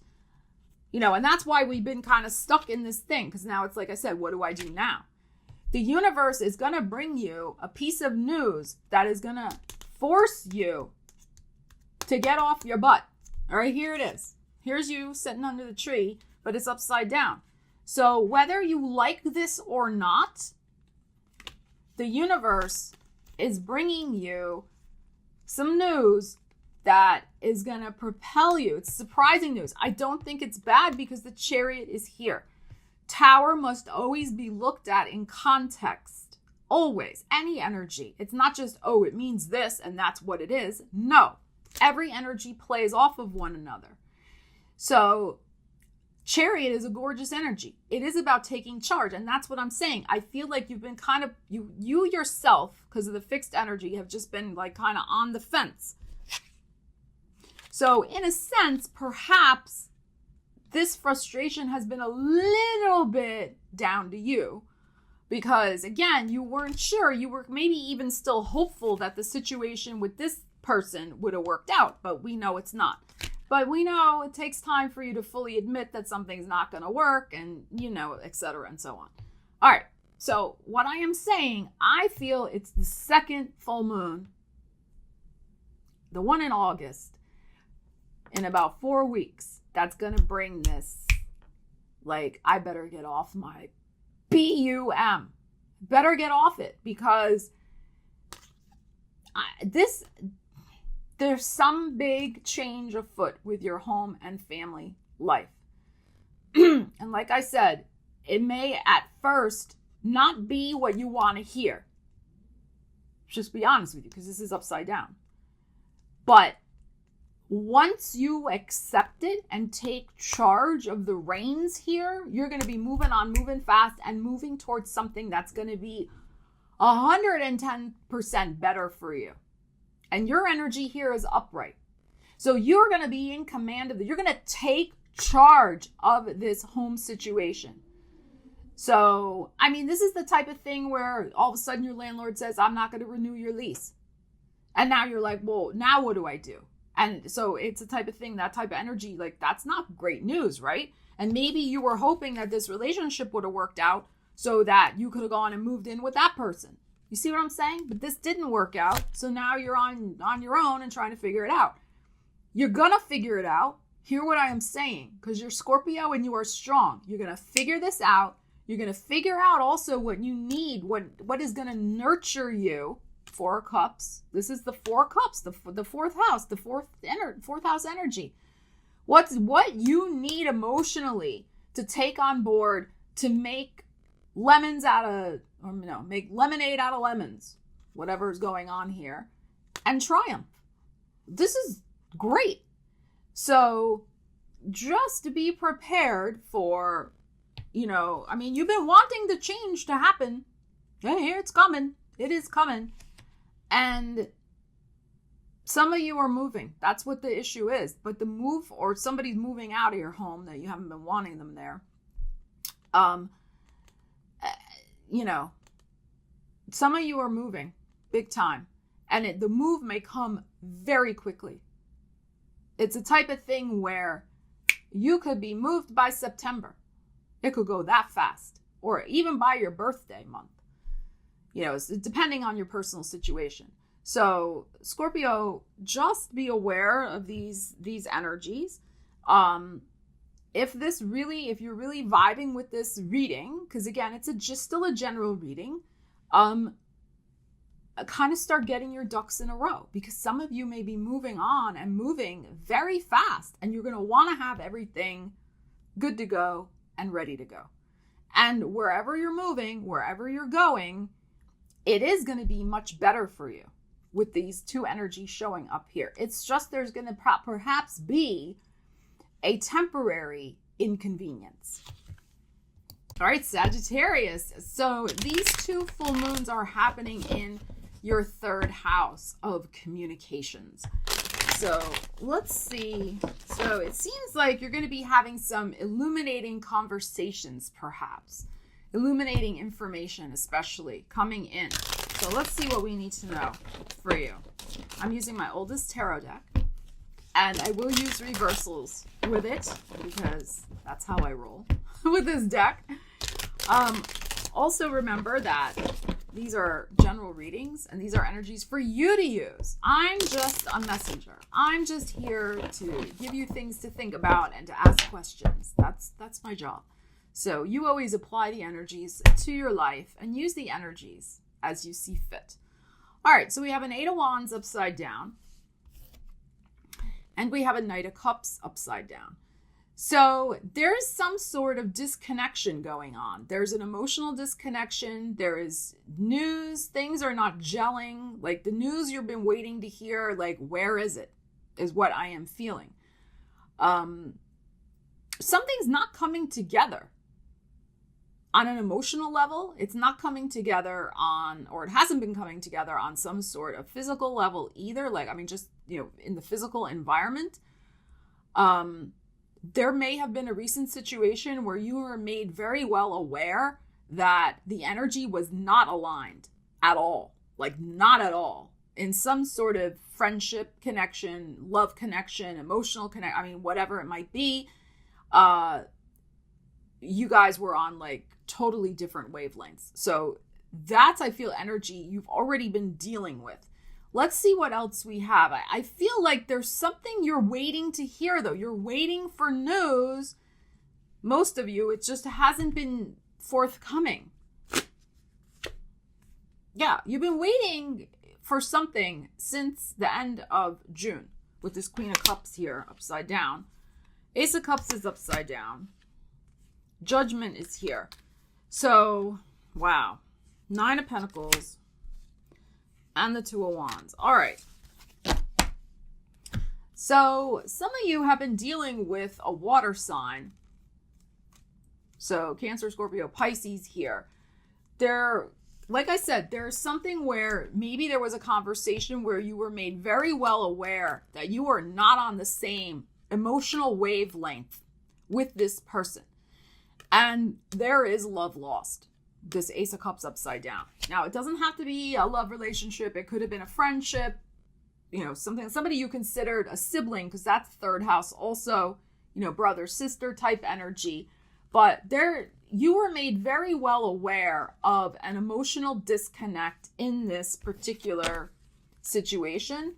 you know, and that's why we've been kind of stuck in this thing because now it's like I said, what do I do now? The universe is going to bring you a piece of news that is going to force you to get off your butt. All right, here it is. Here's you sitting under the tree, but it's upside down. So whether you like this or not, the universe is bringing you some news that is going to propel you. It's surprising news. I don't think it's bad because the Chariot is here. Tower must always be looked at in context. Always. Any energy. It's not just, oh, it means this and that's what it is. No. Every energy plays off of one another. So Chariot is a gorgeous energy. It is about taking charge. And that's what I'm saying. I feel like you've been kind of, you yourself, because of the fixed energy, have just been like kind of on the fence. So in a sense, perhaps this frustration has been a little bit down to you because, again, you weren't sure. You were maybe even still hopeful that the situation with this person would have worked out, but we know it's not. But we know it takes time for you to fully admit that something's not going to work and, you know, et cetera and so on. All right. So what I am saying, I feel it's the second full moon, the one in August, in about 4 weeks. That's going to bring this, like, I better get off my BUM. Better get off it because there's some big change afoot with your home and family life. And like I said, it may at first not be what you want to hear. Just be honest with you because this is upside down. But once you accept it and take charge of the reins here, you're going to be moving on, moving fast, and moving towards something that's going to be 110% better for you. And your energy here is upright. So you're going to be in command of you're going to take charge of this home situation. So, I mean, this is the type of thing where all of a sudden your landlord says, I'm not going to renew your lease. And now you're like, well, now what do I do? And so it's a type of thing, that type of energy, like that's not great news, right? And maybe you were hoping that this relationship would have worked out so that you could have gone and moved in with that person. You see what I'm saying? But this didn't work out. So now you're on your own and trying to figure it out. You're going to figure it out. Hear what I am saying, because you're Scorpio and you are strong. You're going to figure this out. You're going to figure out also what you need, what is going to nurture you. 4 cups. This is the 4 cups, the fourth house, the fourth house energy. what you need emotionally to take on board to make make lemonade out of lemons, whatever is going on here, and triumph. This is great. So just be prepared for, you've been wanting the change to happen. Hey, here it's coming. It is coming. And some of you are moving. That's what the issue is. But the move, or somebody's moving out of your home that you haven't been wanting them there. Some of you are moving big time. And the move may come very quickly. It's a type of thing where you could be moved by September. It could go that fast. Or even by your birthday month. It's depending on your personal situation. So Scorpio, just be aware of these energies. If you're really vibing with this reading, because again, it's still a general reading, kind of start getting your ducks in a row, because some of you may be moving on and moving very fast, and you're going to want to have everything good to go and ready to go. And wherever you're moving, wherever you're going, it is going to be much better for you with these two energies showing up here. It's just there's going to perhaps be a temporary inconvenience. All right, Sagittarius. So these two full moons are happening in your third house of communications. So let's see. So it seems like you're going to be having some illuminating conversations, perhaps. Illuminating information, especially, coming in. So let's see what we need to know for you. I'm using my oldest tarot deck, and I will use reversals with it because that's how I roll with this deck. Also remember that these are general readings, and these are energies for you to use. I'm just a messenger. I'm just here to give you things to think about and to ask questions. That's my job. So you always apply the energies to your life and use the energies as you see fit. All right, so we have an Eight of Wands upside down, and we have a Knight of Cups upside down. So there's some sort of disconnection going on. There's an emotional disconnection. There is news. Things are not gelling. Like the news you've been waiting to hear, like, where is it? Is what I am feeling. Something's not coming together on an emotional level. It's not coming together or it hasn't been coming together on some sort of physical level either. Like, just, in the physical environment. There may have been a recent situation where you were made very well aware that the energy was not aligned at all. Like, not at all. In some sort of friendship connection, love connection, emotional connection, whatever it might be. You guys were on like totally different wavelengths. So that's, I feel, energy you've already been dealing with. Let's see what else we have. I feel like there's something you're waiting to hear, though. You're waiting for news. Most of you, it just hasn't been forthcoming. Yeah, you've been waiting for something since the end of June with this Queen of Cups here upside down. Ace of Cups is upside down. Judgment is here. So, wow. Nine of Pentacles. And the Two of Wands. All right. So some of you have been dealing with a water sign. So Cancer, Scorpio, Pisces here. Like I said, there's something where maybe there was a conversation where you were made very well aware that you are not on the same emotional wavelength with this person. And there is love lost. This Ace of Cups upside down. Now, it doesn't have to be a love relationship. It could have been a friendship, somebody you considered a sibling, because that's third house also, brother, sister type energy. But you were made very well aware of an emotional disconnect in this particular situation.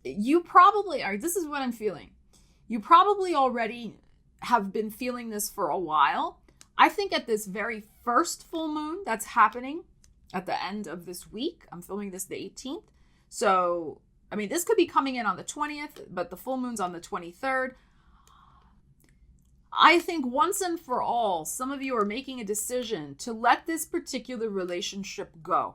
You probably are, this is what I'm feeling. You probably already have been feeling this for a while. I think at this very first full moon that's happening at the end of this week, I'm filming this the 18th. So I mean, this could be coming in on the 20th, but the full moon's on the 23rd. I think once and for all, some of you are making a decision to let this particular relationship go.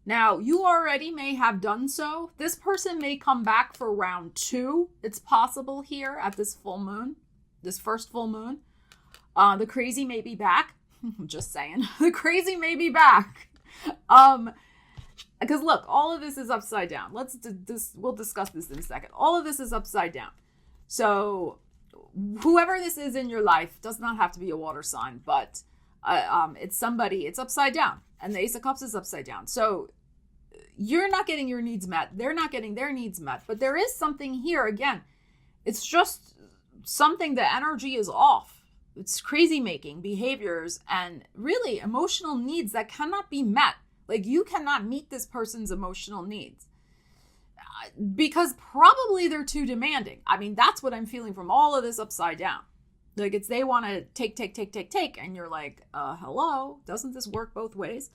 Now, you already may have done so. This person may come back for round 2. It's possible here at this full moon, this first full moon. The crazy may be back. I'm just saying. The crazy may be back. Because look, all of this is upside down. We'll discuss this in a second. All of this is upside down. So whoever this is in your life does not have to be a water sign, but it's somebody, it's upside down. And the Ace of Cups is upside down. So you're not getting your needs met. They're not getting their needs met. But there is something here. Again, it's just something, the energy is off. It's crazy making behaviors and really emotional needs that cannot be met. Like, you cannot meet this person's emotional needs because probably they're too demanding. I mean, that's what I'm feeling from all of this upside down. Like, it's they want to take. And you're like, hello, doesn't this work both ways?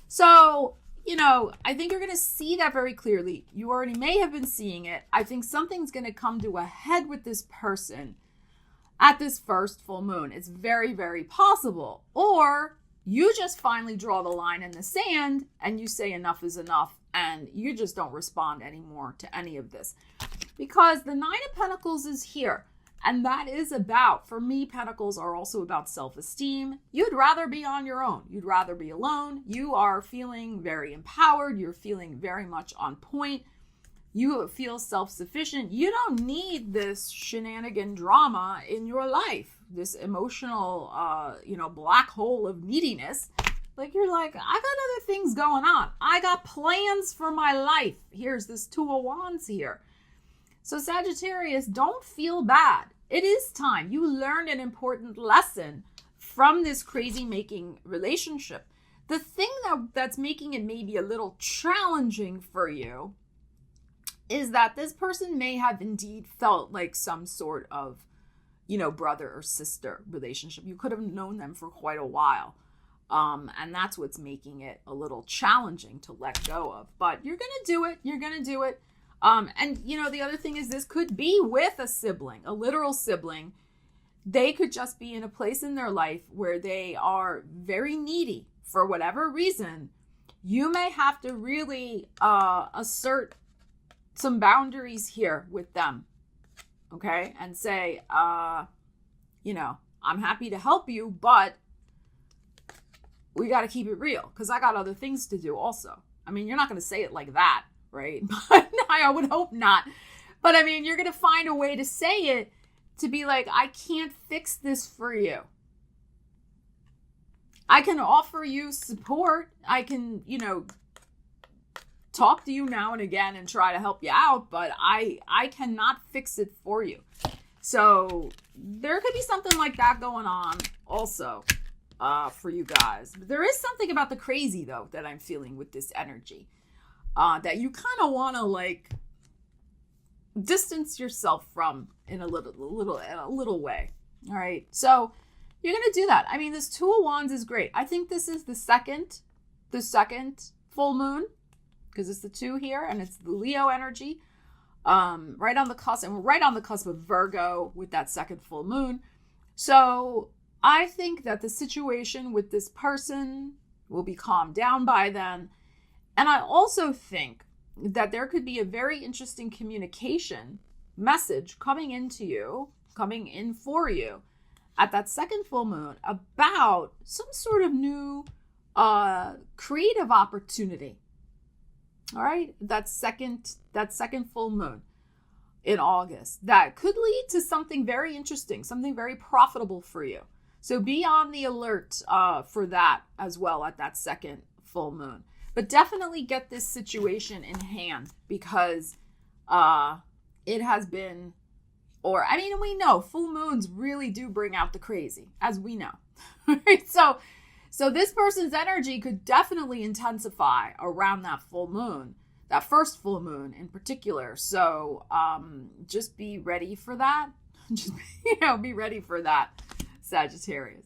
So, you know, I think you're going to see that very clearly. You already may have been seeing it. I think something's going to come to a head with this person at this first full moon. It's very, very possible. Or you just finally draw the line in the sand and you say enough is enough and you just don't respond anymore to any of this. Because the Nine of Pentacles is here. And that is about, for me, Pentacles are also about self-esteem. You'd rather be on your own. You'd rather be alone. You are feeling very empowered. You're feeling very much on point. You feel self-sufficient. You don't need this shenanigan drama in your life. This emotional, black hole of neediness. Like, you're like, I got other things going on. I got plans for my life. Here's this Two of Wands here. So Sagittarius, don't feel bad. It is time. You learned an important lesson from this crazy making relationship. The thing that's making it maybe a little challenging for you is that this person may have indeed felt like some sort of, brother or sister relationship. You could have known them for quite a while. And that's what's making it a little challenging to let go of. But you're going to do it. You're going to do it. The other thing is this could be with a sibling, a literal sibling. They could just be in a place in their life where they are very needy for whatever reason. You may have to really assert some boundaries here with them. Okay. And say, I'm happy to help you, but we got to keep it real because I got other things to do also. I mean, you're not going to say it like that. Right? But I would hope not. But I mean, you're going to find a way to say it to be like, I can't fix this for you. I can offer you support. I can, talk to you now and again and try to help you out, but I cannot fix it for you. So there could be something like that going on also for you guys. But there is something about the crazy though that I'm feeling with this energy. That you kind of want to distance yourself from in a little way. All right. So you're going to do that. I mean, this Two of Wands is great. I think this is the second full moon because it's the 2 here and it's the Leo energy. Right on the cusp, and we're right on the cusp of Virgo with that second full moon. So I think that the situation with this person will be calmed down by then. And I also think that there could be a very interesting communication message coming in for you at that second full moon about some sort of new creative opportunity. All right, that second full moon in August that could lead to something very interesting, something very profitable for you. So be on the alert for that as well at that second full moon. But definitely get this situation in hand because it has been, we know full moons really do bring out the crazy, as we know. Right? So this person's energy could definitely intensify around that full moon, that first full moon in particular. So just be ready for that. Just be ready for that, Sagittarius.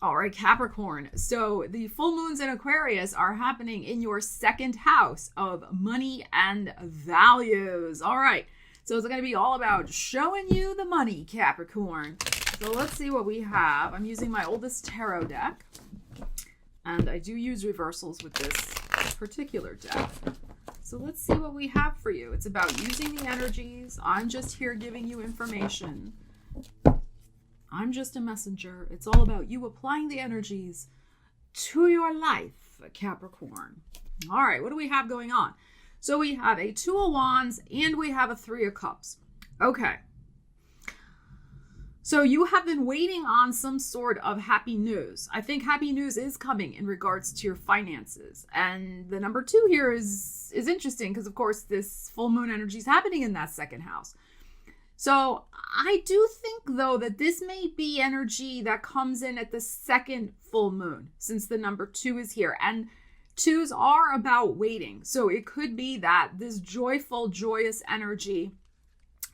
All right, Capricorn. So the full moons in Aquarius are happening in your second house of money and values. All right. So it's going to be all about showing you the money, Capricorn. So let's see what we have. I'm using my oldest tarot deck. And I do use reversals with this particular deck. So let's see what we have for you. It's about using the energies. I'm just here giving you information. I'm just a messenger. It's all about you applying the energies to your life, Capricorn. All right, what do we have going on? So we have a Two of Wands and we have a Three of Cups. Okay. So you have been waiting on some sort of happy news. I think happy news is coming in regards to your finances. And the number 2 here is interesting because, of course, this full moon energy is happening in that second house. So I do think, though, that this may be energy that comes in at the second full moon, since the number 2 is here. And 2s are about waiting. So it could be that this joyful, joyous energy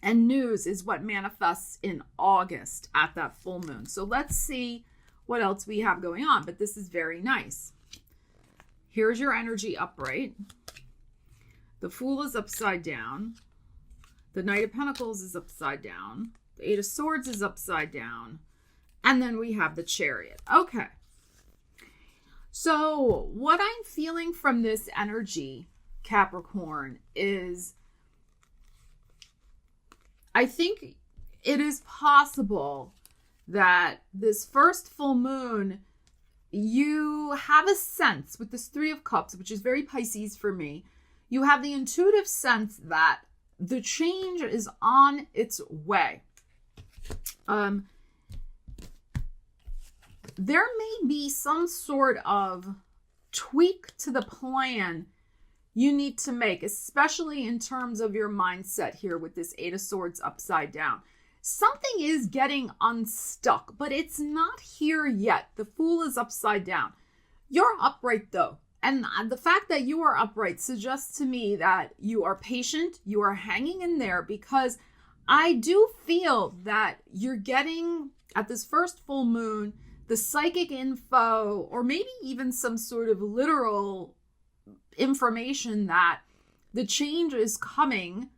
and news is what manifests in August at that full moon. So let's see what else we have going on. But this is very nice. Here's your energy upright. The Fool is upside down. The Knight of Pentacles is upside down. The Eight of Swords is upside down. And then we have the Chariot. Okay. So what I'm feeling from this energy, Capricorn, is I think it is possible that this first full moon, you have a sense with this Three of Cups, which is very Pisces for me. You have the intuitive sense that the change is on its way. There may be some sort of tweak to the plan you need to make, especially in terms of your mindset here with this Eight of Swords upside down. Something is getting unstuck, but it's not here yet. The Fool is upside down. You're upright though. And the fact that you are upright suggests to me that you are patient, you are hanging in there, because I do feel that you're getting, at this first full moon, the psychic info, or maybe even some sort of literal information that the change is coming,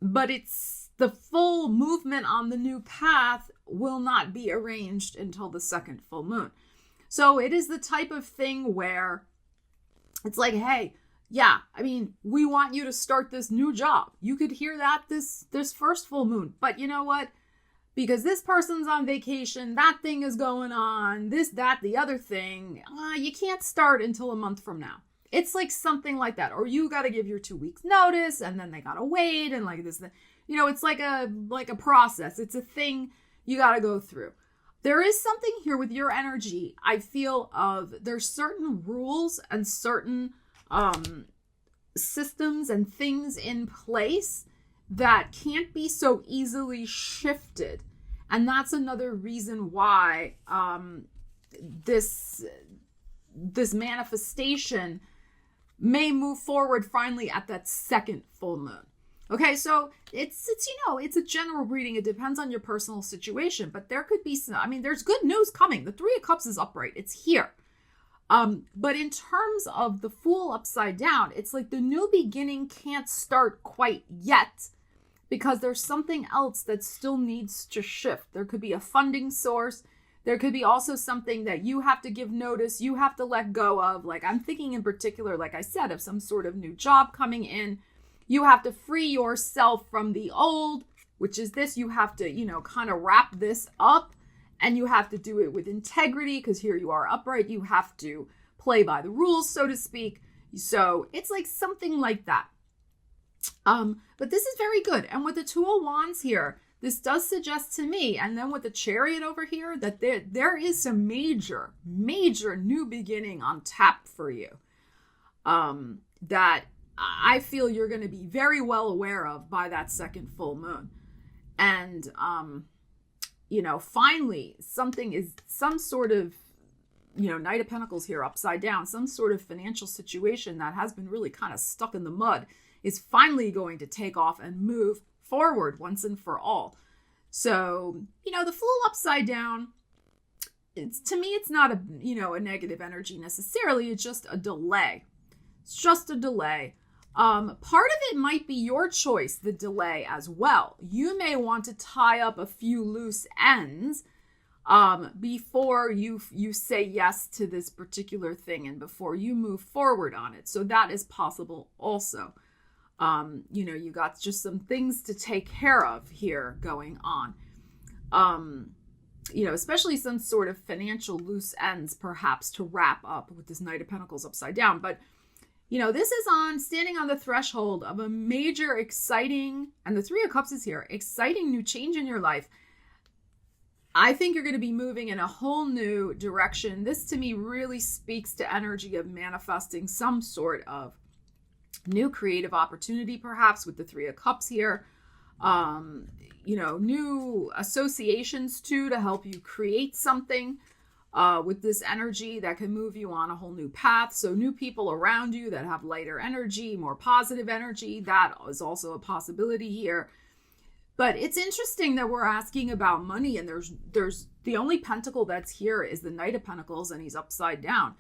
but it's the full movement on the new path will not be arranged until the second full moon. So it is the type of thing where it's like, hey, yeah, I mean, we want you to start this new job. You could hear that this first full moon, but you know what? Because this person's on vacation, that thing is going on, this, that, the other thing, you can't start until a month from now. It's like something like that. Or you got to give your 2 weeks notice and then they got to wait and like this, you know, it's like a process. It's a thing you got to go through. There is something here with your energy. I feel there's certain rules and certain systems and things in place that can't be so easily shifted. And that's another reason why this manifestation may move forward finally at that second full moon. Okay, so it's it's a general reading. It depends on your personal situation, but there could be some, I mean, there's good news coming. The Three of Cups is upright. It's here. But in terms of the Fool upside down, it's like the new beginning can't start quite yet because there's something else that still needs to shift. There could be a funding source. There could be also something that you have to give notice, you have to let go of. Like I'm thinking in particular, like I said, of some sort of new job coming in. You have to free yourself from the old, which is this. You have to, kind of wrap this up, and you have to do it with integrity because here you are upright. You have to play by the rules, so to speak. So it's like something like that. But this is very good. And with the Two of Wands here, this does suggest to me, and then with the Chariot over here, that there is some major new beginning on tap for you. That I feel you're going to be very well aware of by that second full moon. And, finally, some sort of, Knight of Pentacles here upside down, some sort of financial situation that has been really kind of stuck in the mud is finally going to take off and move forward once and for all. So, the Fool upside down, to me, it's not a negative energy necessarily. It's just a delay. It's just a delay. Part of it might be your choice, the delay as well. You may want to tie up a few loose ends before you say yes to this particular thing and before you move forward on it. So that is possible also. You got just some things to take care of here going on. Especially some sort of financial loose ends, perhaps, to wrap up with this Knight of Pentacles upside down. But, this is standing on the threshold of a major, exciting, and the Three of Cups is here, exciting new change in your life. I think you're going to be moving in a whole new direction. This, to me, really speaks to energy of manifesting some sort of new creative opportunity, perhaps, with the Three of Cups here. New associations too, to help you create something with this energy that can move you on a whole new path. So new people around you that have lighter energy, more positive energy, that is also a possibility here. But it's interesting that we're asking about money, and there's the only pentacle that's here is the Knight of Pentacles, and he's upside down.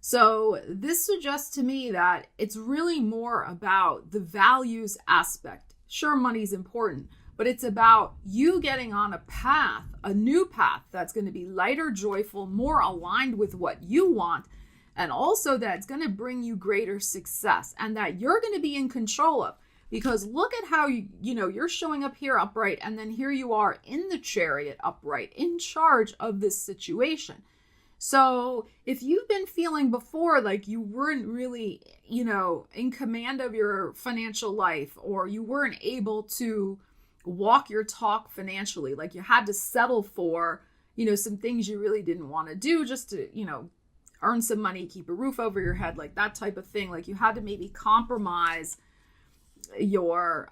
So this suggests to me that it's really more about the values aspect. Sure, money's important, but it's about you getting on a path, a new path that's going to be lighter, joyful, more aligned with what you want, and also that's going to bring you greater success and that you're going to be in control of. Because look at how you're showing up here upright, and then here you are in the Chariot upright, in charge of this situation. So if you've been feeling before like you weren't really, in command of your financial life, or you weren't able to walk your talk financially, like you had to settle for, some things you really didn't want to do just to, earn some money, keep a roof over your head, like that type of thing. Like you had to maybe compromise your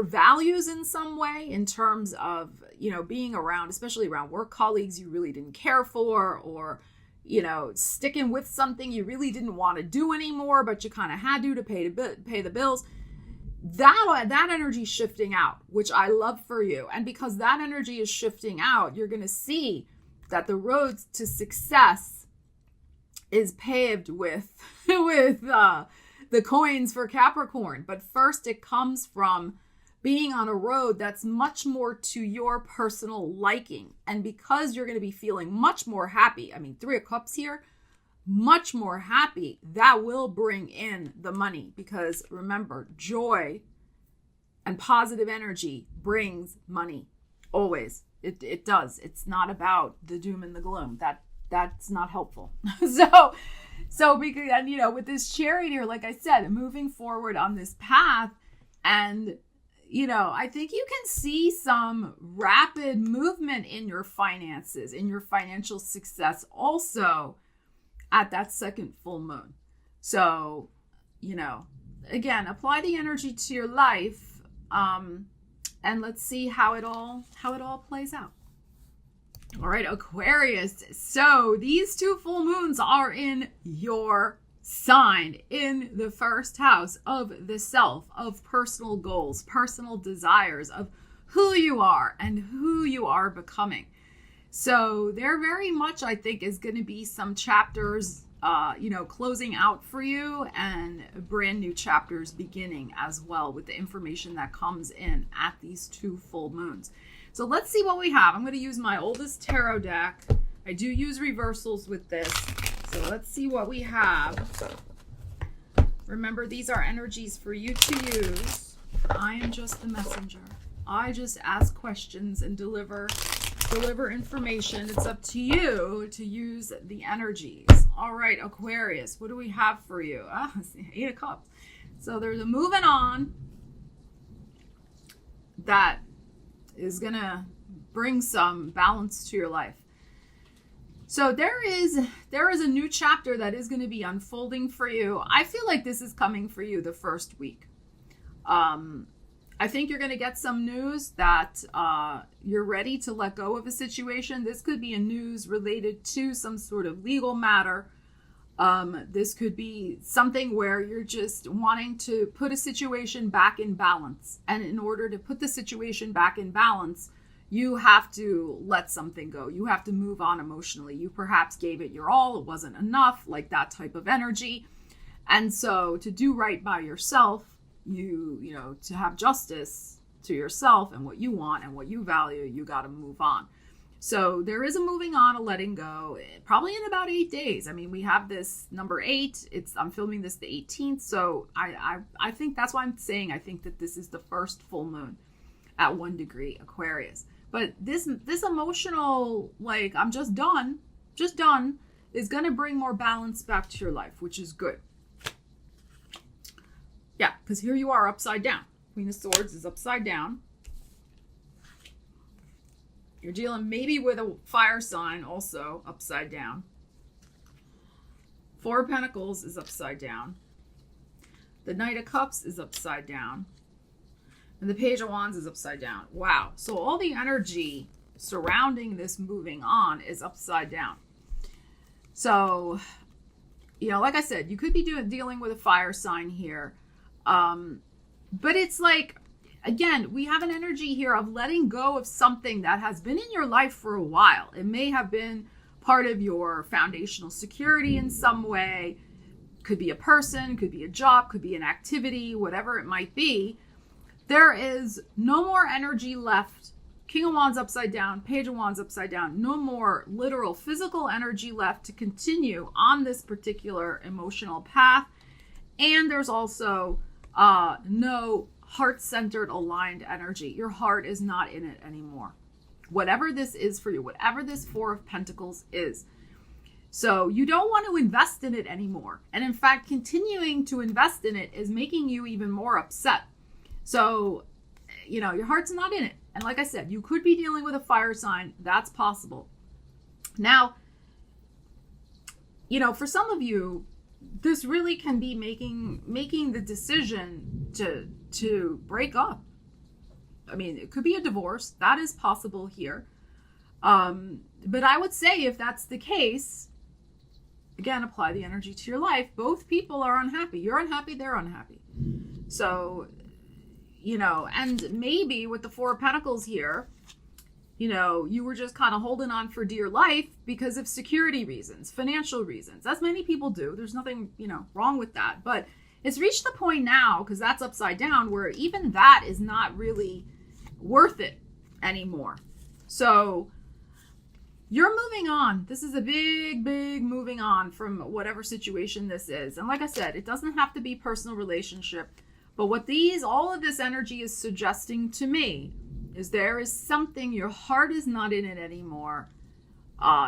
values in some way in terms of, being around, especially around work colleagues you really didn't care for, or, sticking with something you really didn't want to do anymore, but you kind of had to pay the bills. That energy is shifting out, which I love for you. And because that energy is shifting out, you're going to see that the road to success is paved with the coins for Capricorn. But first, it comes from being on a road that's much more to your personal liking. And because you're going to be feeling much more happy, Three of Cups here, much more happy, that will bring in the money. Because remember, joy and positive energy brings money. Always. It does. It's not about the doom and the gloom. That's not helpful. So because, with this Chariot here, like I said, moving forward on this path, and, I think you can see some rapid movement in your finances, in your financial success also at that second full moon. So, again, apply the energy to your life, and let's see how it all plays out. All right, Aquarius. So these two full moons are in your sign, in the first house of the self, of personal goals, personal desires, of who you are and who you are becoming. So there very much, I think, is going to be some chapters, closing out for you, and brand new chapters beginning as well with the information that comes in at these two full moons. So let's see what we have. I'm going to use my oldest tarot deck. I do use reversals with this. So let's see what we have. Remember, these are energies for you to use. I am just the messenger. I just ask questions and deliver information. It's up to you to use the energies. All right, Aquarius, what do we have for you? Eight of Cups. So there's a moving on that is going to bring some balance to your life. So there is a new chapter that is going to be unfolding for you. I feel like this is coming for you the first week. I think you're going to get some news that you're ready to let go of a situation. This could be a news related to some sort of legal matter. This could be something where you're just wanting to put a situation back in balance. And in order to put the situation back in balance, you have to let something go. You have to move on emotionally. You perhaps gave it your all. It wasn't enough, like that type of energy. And so to do right by yourself, you know, to have justice to yourself and what you want and what you value, you got to move on. So there is a moving on, a letting go, probably in about 8 days. I mean, we have this number 8. I'm filming this the 18th. So I think that's why I'm saying I think that this is the first full moon at 1 degree Aquarius. But this emotional, like, I'm just done, is going to bring more balance back to your life, which is good. Yeah, because here you are upside down. Queen of Swords is upside down. You're dealing maybe with a fire sign also upside down. 4 of Pentacles is upside down. The Knight of Cups is upside down. And the Page of Wands is upside down. Wow. So all the energy surrounding this moving on is upside down. So, you know, like I said, you could be dealing with a fire sign here. But it's like, again, we have an energy here of letting go of something that has been in your life for a while. It may have been part of your foundational security in some way. Could be a person, could be a job, could be an activity, whatever it might be. There is no more energy left. King of Wands upside down, Page of Wands upside down. No more literal physical energy left to continue on this particular emotional path. And there's also no heart-centered, aligned energy. Your heart is not in it anymore. Whatever this is for you, whatever this 4 of Pentacles is. So you don't want to invest in it anymore. And in fact, continuing to invest in it is making you even more upset. So, you know, your heart's not in it. And like I said, you could be dealing with a fire sign. That's possible. Now, you know, for some of you, this really can be making the decision to break up. I mean, it could be a divorce. That is possible here. But I would say if that's the case, again, apply the energy to your life. Both people are unhappy. You're unhappy, they're unhappy. So, you know, and maybe with the 4 of Pentacles here, you know, you were just kind of holding on for dear life because of security reasons, financial reasons, as many people do. There's nothing, you know, wrong with that. But it's reached the point now, because that's upside down, where even that is not really worth it anymore. So you're moving on. This is a big, big moving on from whatever situation this is. And like I said, it doesn't have to be personal relationship. But what all of this energy is suggesting to me is there is something, your heart is not in it anymore.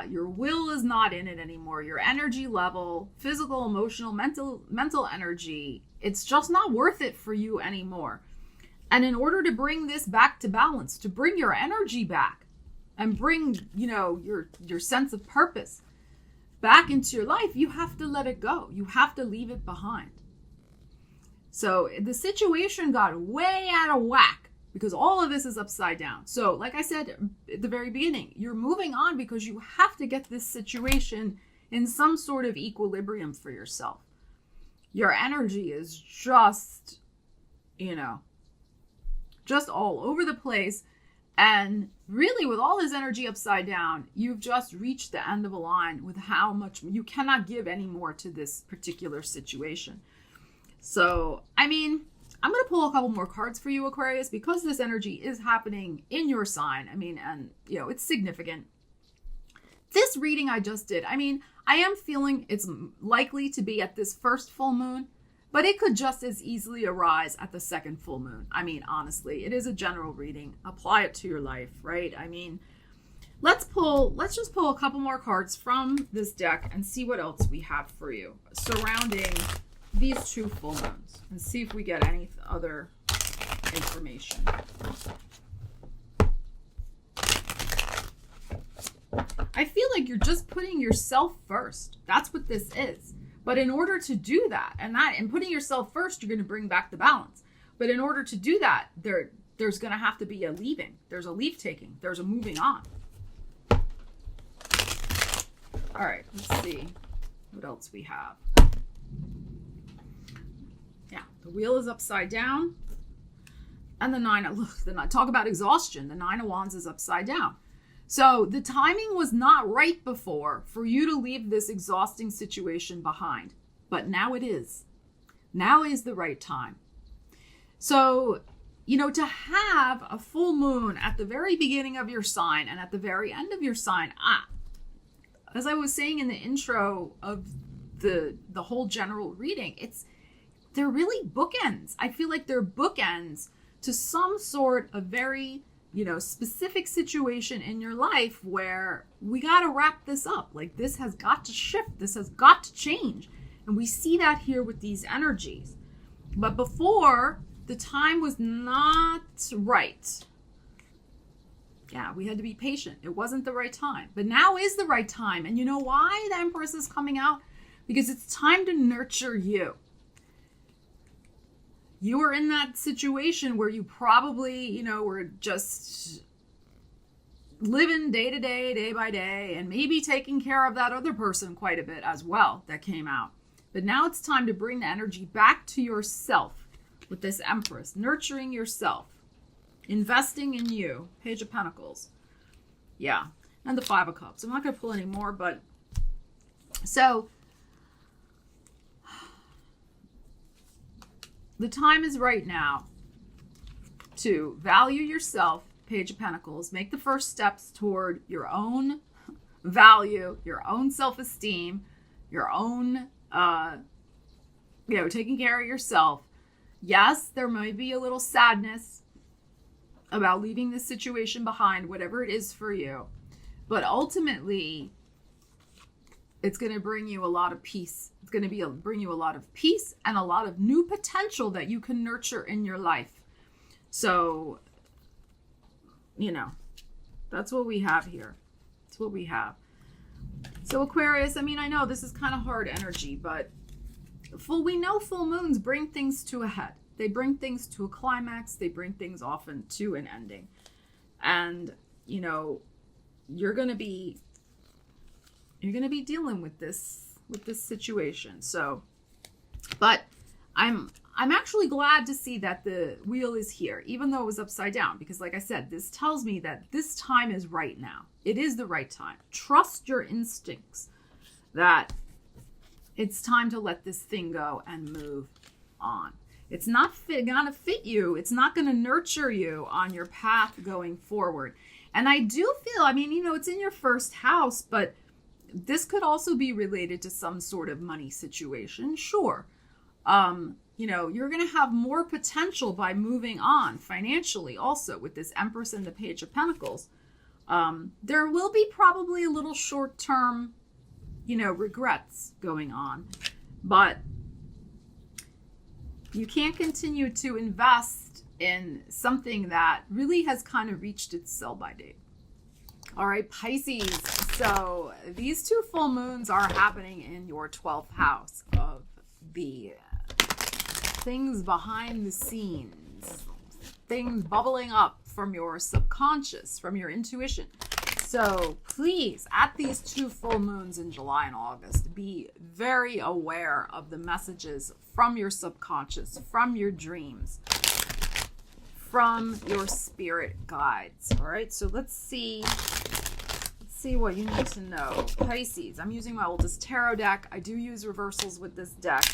Your will is not in it anymore. Your energy level, physical, emotional, mental energy, it's just not worth it for you anymore. And in order to bring this back to balance, to bring your energy back and bring, you know, your sense of purpose back into your life, you have to let it go. You have to leave it behind. So the situation got way out of whack because all of this is upside down. So like I said at the very beginning, you're moving on because you have to get this situation in some sort of equilibrium for yourself. Your energy is just, you know, just all over the place. And really, with all this energy upside down, you've just reached the end of a line with how much you cannot give any more to this particular situation. So, I mean, I'm going to pull a couple more cards for you, Aquarius, because this energy is happening in your sign. I mean, and, you know, it's significant. This reading I just did, I mean, I am feeling it's likely to be at this first full moon, but it could just as easily arise at the second full moon. I mean, honestly, it is a general reading. Apply it to your life, right? I mean, let's just pull a couple more cards from this deck and see what else we have for you surrounding these 2 full moons and see if we get any other information. I feel like you're just putting yourself first. That's what this is. But in order to do that, and putting yourself first, you're going to bring back the balance. But in order to do that, there's going to have to be a leaving. There's a leave taking. There's a moving on. All right, let's see what else we have. Yeah, the wheel is upside down. And talk about exhaustion. The Nine of Wands is upside down. So the timing was not right before for you to leave this exhausting situation behind. But now it is. Now is the right time. So, to have a full moon at the very beginning of your sign and at the very end of your sign, as I was saying in the intro of the whole general reading, they're really bookends. I feel like they're bookends to some sort of very, specific situation in your life where we got to wrap this up. Like, this has got to shift. This has got to change. And we see that here with these energies. But before, the time was not right. Yeah, we had to be patient. It wasn't the right time. But now is the right time. And you know why the Empress is coming out? Because it's time to nurture you. You were in that situation where you probably, were just living day to day, day by day, and maybe taking care of that other person quite a bit as well that came out. But now it's time to bring the energy back to yourself with this Empress, nurturing yourself, investing in you. Page of Pentacles. Yeah. And the Five of Cups. I'm not going to pull any more, but so the time is right now to value yourself, Page of Pentacles. Make the first steps toward your own value, your own self-esteem, your own, taking care of yourself. Yes, there may be a little sadness about leaving this situation behind, whatever it is for you. But ultimately, it's going to bring you a lot of peace. It's going to bring you a lot of peace and a lot of new potential that you can nurture in your life. So, that's what we have here. That's what we have. So Aquarius, I know this is kind of hard energy, but we know full moons bring things to a head. They bring things to a climax. They bring things often to an ending. And, you're going to be dealing with this situation. So, but I'm actually glad to see that the wheel is here, even though it was upside down, because like I said, this tells me that this time is right now. It is the right time. Trust your instincts that it's time to let this thing go and move on. It's not gonna fit you. It's not gonna nurture you on your path going forward. And I do feel, it's in your first house, but this could also be related to some sort of money situation. Sure. You're going to have more potential by moving on financially also with this Empress and the Page of Pentacles. There will be probably a little short-term, regrets going on, but you can't continue to invest in something that really has kind of reached its sell-by date. All right, Pisces. So these two full moons are happening in your 12th house of the things behind the scenes, things bubbling up from your subconscious, from your intuition. So please, at these two full moons in July and August, be very aware of the messages from your subconscious, from your dreams, from your spirit guides. All right, so let's see what you need to know. Pisces, I'm using my oldest tarot deck. I do use reversals with this deck.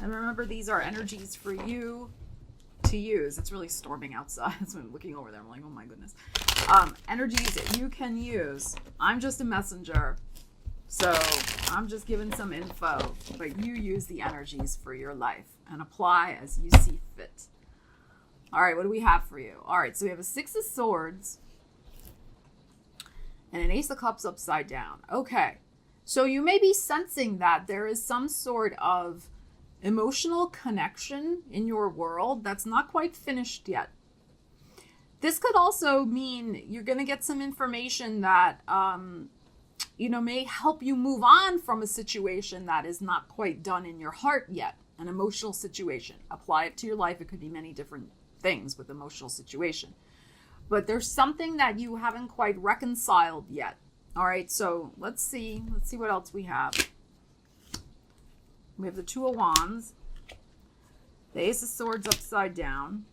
And remember, these are energies for you to use. It's really storming outside. So I'm looking over there. I'm like, oh my goodness. Energies that you can use. I'm just a messenger. So I'm just giving some info. But you use the energies for your life and apply as you see fit. All right, what do we have for you? All right, so we have a Six of Swords and an Ace of Cups upside down. Okay, so you may be sensing that there is some sort of emotional connection in your world that's not quite finished yet. This could also mean you're going to get some information that, may help you move on from a situation that is not quite done in your heart yet, an emotional situation. Apply it to your life. It could be many different things with emotional situation. But there's something that you haven't quite reconciled yet. All right, so let's see what else we have. We have the Two of Wands, the Ace of Swords upside down,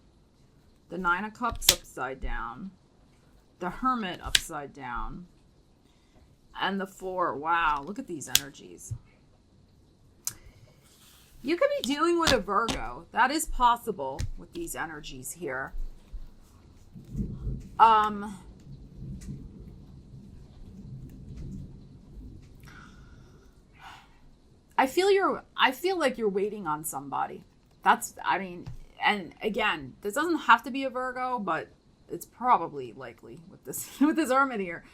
the Nine of Cups upside down, the Hermit upside down, and the Four. Wow, look at these energies. You could be dealing with a Virgo. That is possible with these energies here. I feel like you're waiting on somebody. And again, this doesn't have to be a Virgo, but it's probably likely with this with this Hermit here.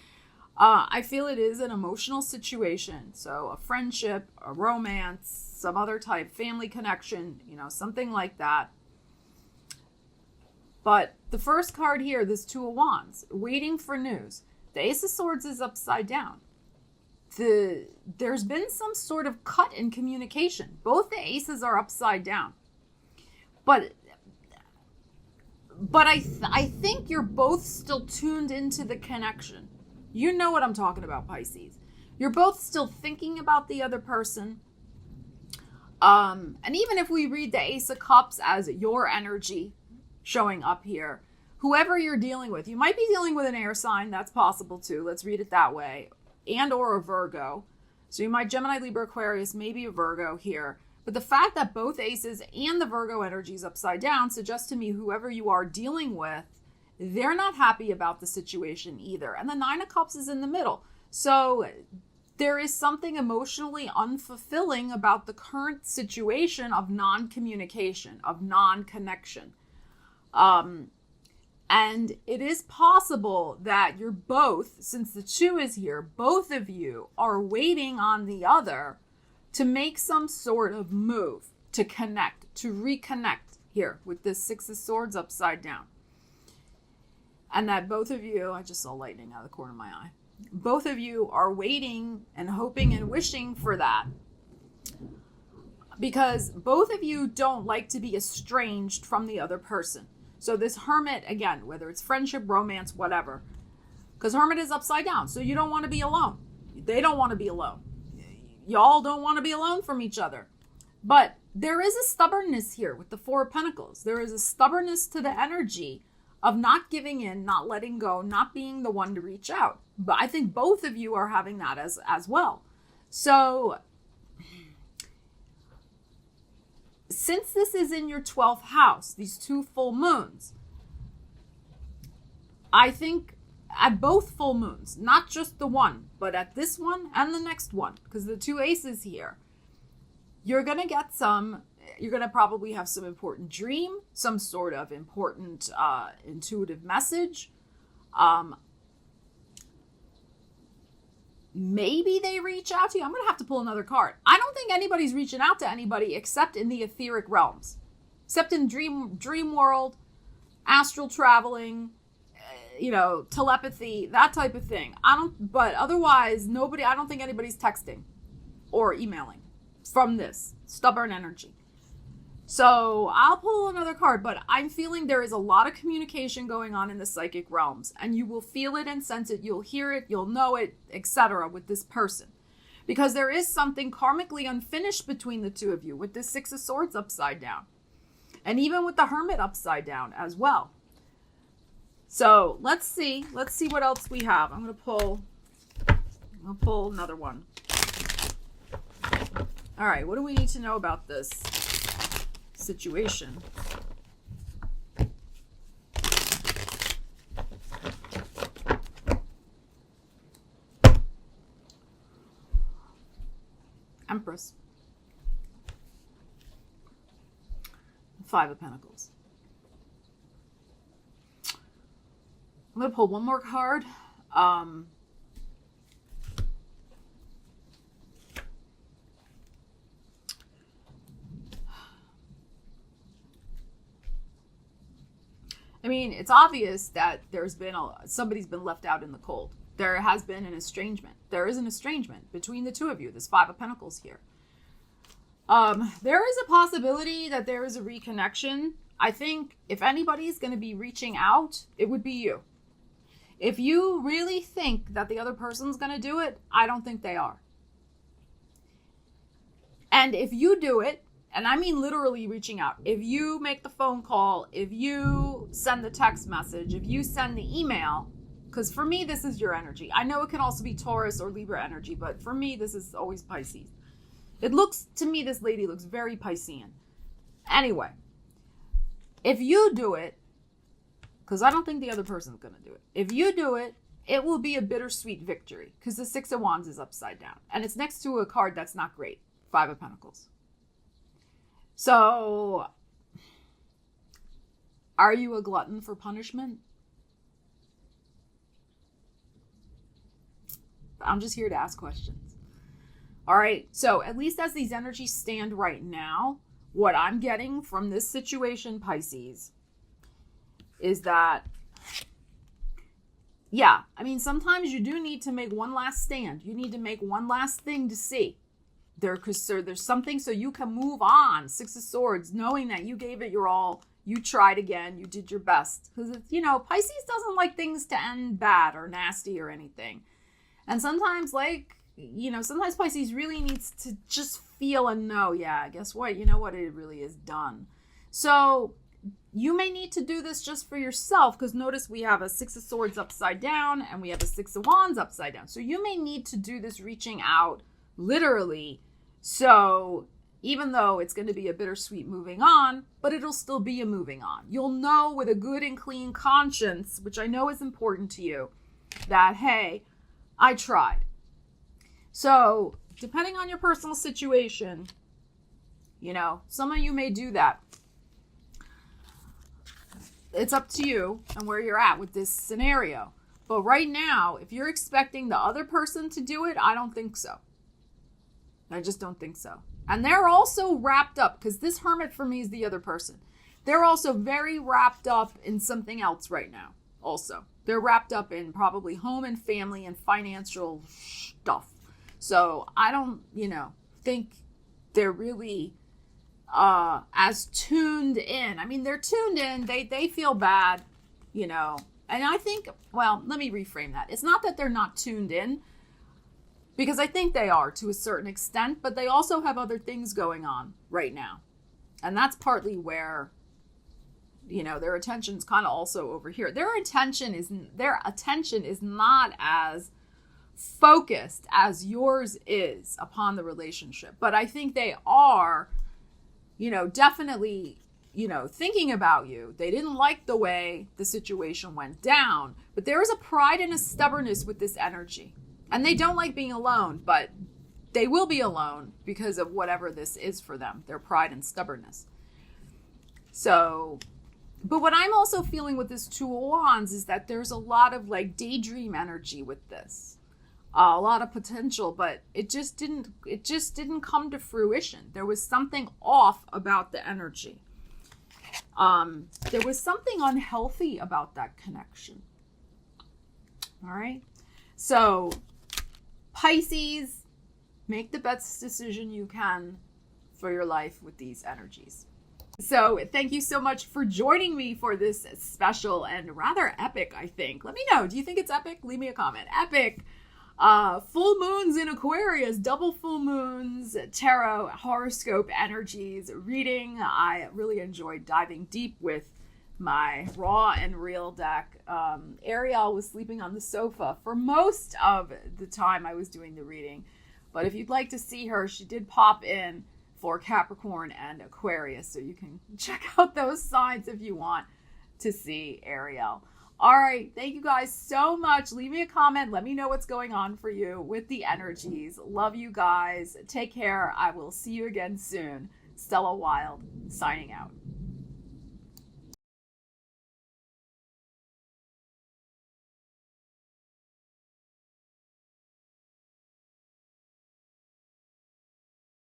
I feel it is an emotional situation. So a friendship, a romance, some other type, family connection, something like that. But the first card here, this Two of Wands, waiting for news. The Ace of Swords is upside down. There's been some sort of cut in communication. Both the aces are upside down. But I think you're both still tuned into the connection. You know what I'm talking about, Pisces. You're both still thinking about the other person. And even if we read the Ace of Cups as your energy showing up here, whoever you're dealing with, you might be dealing with an air sign. That's possible too. Let's read it that way. And or a Virgo. So you might Gemini, Libra, Aquarius, maybe a Virgo here. But the fact that both aces and the Virgo energy is upside down suggests to me whoever you are dealing with, they're not happy about the situation either. And the Nine of Cups is in the middle. So there is something emotionally unfulfilling about the current situation of non-communication, of non-connection. And it is possible that you're both, since the Two is here, both of you are waiting on the other to make some sort of move, to connect, to reconnect here with this Six of Swords upside down. And that both of you, I just saw lightning out of the corner of my eye. Both of you are waiting and hoping and wishing for that. Because both of you don't like to be estranged from the other person. So this Hermit, again, whether it's friendship, romance, whatever, because Hermit is upside down. So you don't want to be alone. They don't want to be alone. Y'all don't want to be alone from each other. But there is a stubbornness here with the Four of Pentacles. There is a stubbornness to the energy of not giving in, not letting go, not being the one to reach out. But I think both of you are having that as well. So since this is in your 12th house, these two full moons, I think at both full moons, not just the one, but at this one and the next one, because the two aces here, you're going to probably have some important dream, some sort of important intuitive message. Maybe they reach out to you. I'm going to have to pull another card. I don't think anybody's reaching out to anybody except in the etheric realms, except in dream world, astral traveling, telepathy, that type of thing. But otherwise, I don't think anybody's texting or emailing from this stubborn energy. So I'll pull another card, but I'm feeling there is a lot of communication going on in the psychic realms, and you will feel it and sense it. You'll hear it, you'll know it, etc. with this person, because there is something karmically unfinished between the two of you with this Six of Swords upside down, and even with the Hermit upside down as well. So let's see what else we have. I'm gonna pull another one. All right, what do we need to know about this situation? Empress. Five of Pentacles. I'm going to pull one more card. I mean, it's obvious that somebody's been left out in the cold. There has been an estrangement. There is an estrangement between the two of you, this Five of Pentacles here. There is a possibility that there is a reconnection. I think if anybody's going to be reaching out, it would be you. If you really think that the other person's going to do it, I don't think they are. And if you do it And I mean literally reaching out. If you make the phone call, if you send the text message, if you send the email, because for me, this is your energy. I know it can also be Taurus or Libra energy, but for me, this is always Pisces. It looks, to me, this lady looks very Piscean. Anyway, if you do it, because I don't think the other person's going to do it. If you do it, it will be a bittersweet victory because the Six of Wands is upside down. And it's next to a card that's not great, Five of Pentacles. So, are you a glutton for punishment? I'm just here to ask questions. All right. So at least as these energies stand right now, what I'm getting from this situation, Pisces, is that, yeah, I mean, sometimes you do need to make one last stand. You need to make one last thing to see. Because there's something so you can move on. Six of Swords, knowing that you gave it your all. You tried again. You did your best. Because, Pisces doesn't like things to end bad or nasty or anything. And sometimes, sometimes Pisces really needs to just feel and know, yeah, guess what? You know what? It really is done. So you may need to do this just for yourself, because notice we have a Six of Swords upside down and we have a Six of Wands upside down. So you may need to do this reaching out literally. So even though it's going to be a bittersweet moving on, but it'll still be a moving on. You'll know with a good and clean conscience, which I know is important to you, that, hey, I tried. So, depending on your personal situation, some of you may do that. It's up to you and where you're at with this scenario. But right now, if you're expecting the other person to do it, I don't think so. I just don't think so. And they're also wrapped up, because this Hermit for me is the other person. They're also very wrapped up in something else right now also. They're wrapped up in probably home and family and financial stuff. So I don't, think they're really as tuned in. I mean, they're tuned in. They feel bad, And I think, well, let me reframe that. It's not that they're not tuned in, because I think they are to a certain extent, but they also have other things going on right now. And that's partly where their attention's kind of also over here. Their attention is not as focused as yours is upon the relationship. But I think they are, definitely, thinking about you. They didn't like the way the situation went down, but there is a pride and a stubbornness with this energy. And they don't like being alone, but they will be alone because of whatever this is for them, their pride and stubbornness. So, but what I'm also feeling with this Two of Wands is that there's a lot of daydream energy with this. A lot of potential, but it just didn't come to fruition. There was something off about the energy. There was something unhealthy about that connection. All right. So Pisces, make the best decision you can for your life with these energies. So thank you so much for joining me for this special and rather epic, I think. Let me know. Do you think it's epic? Leave me a comment. Epic. Full moons in Aquarius, double full moons, tarot, horoscope energies, reading. I really enjoyed diving deep with my raw and real deck. Ariel was sleeping on the sofa for most of the time I was doing the reading. But if you'd like to see her, she did pop in for Capricorn and Aquarius. So you can check out those signs if you want to see Ariel. All right. Thank you guys so much. Leave me a comment. Let me know what's going on for you with the energies. Love you guys. Take care. I will see you again soon. Stella Wilde signing out.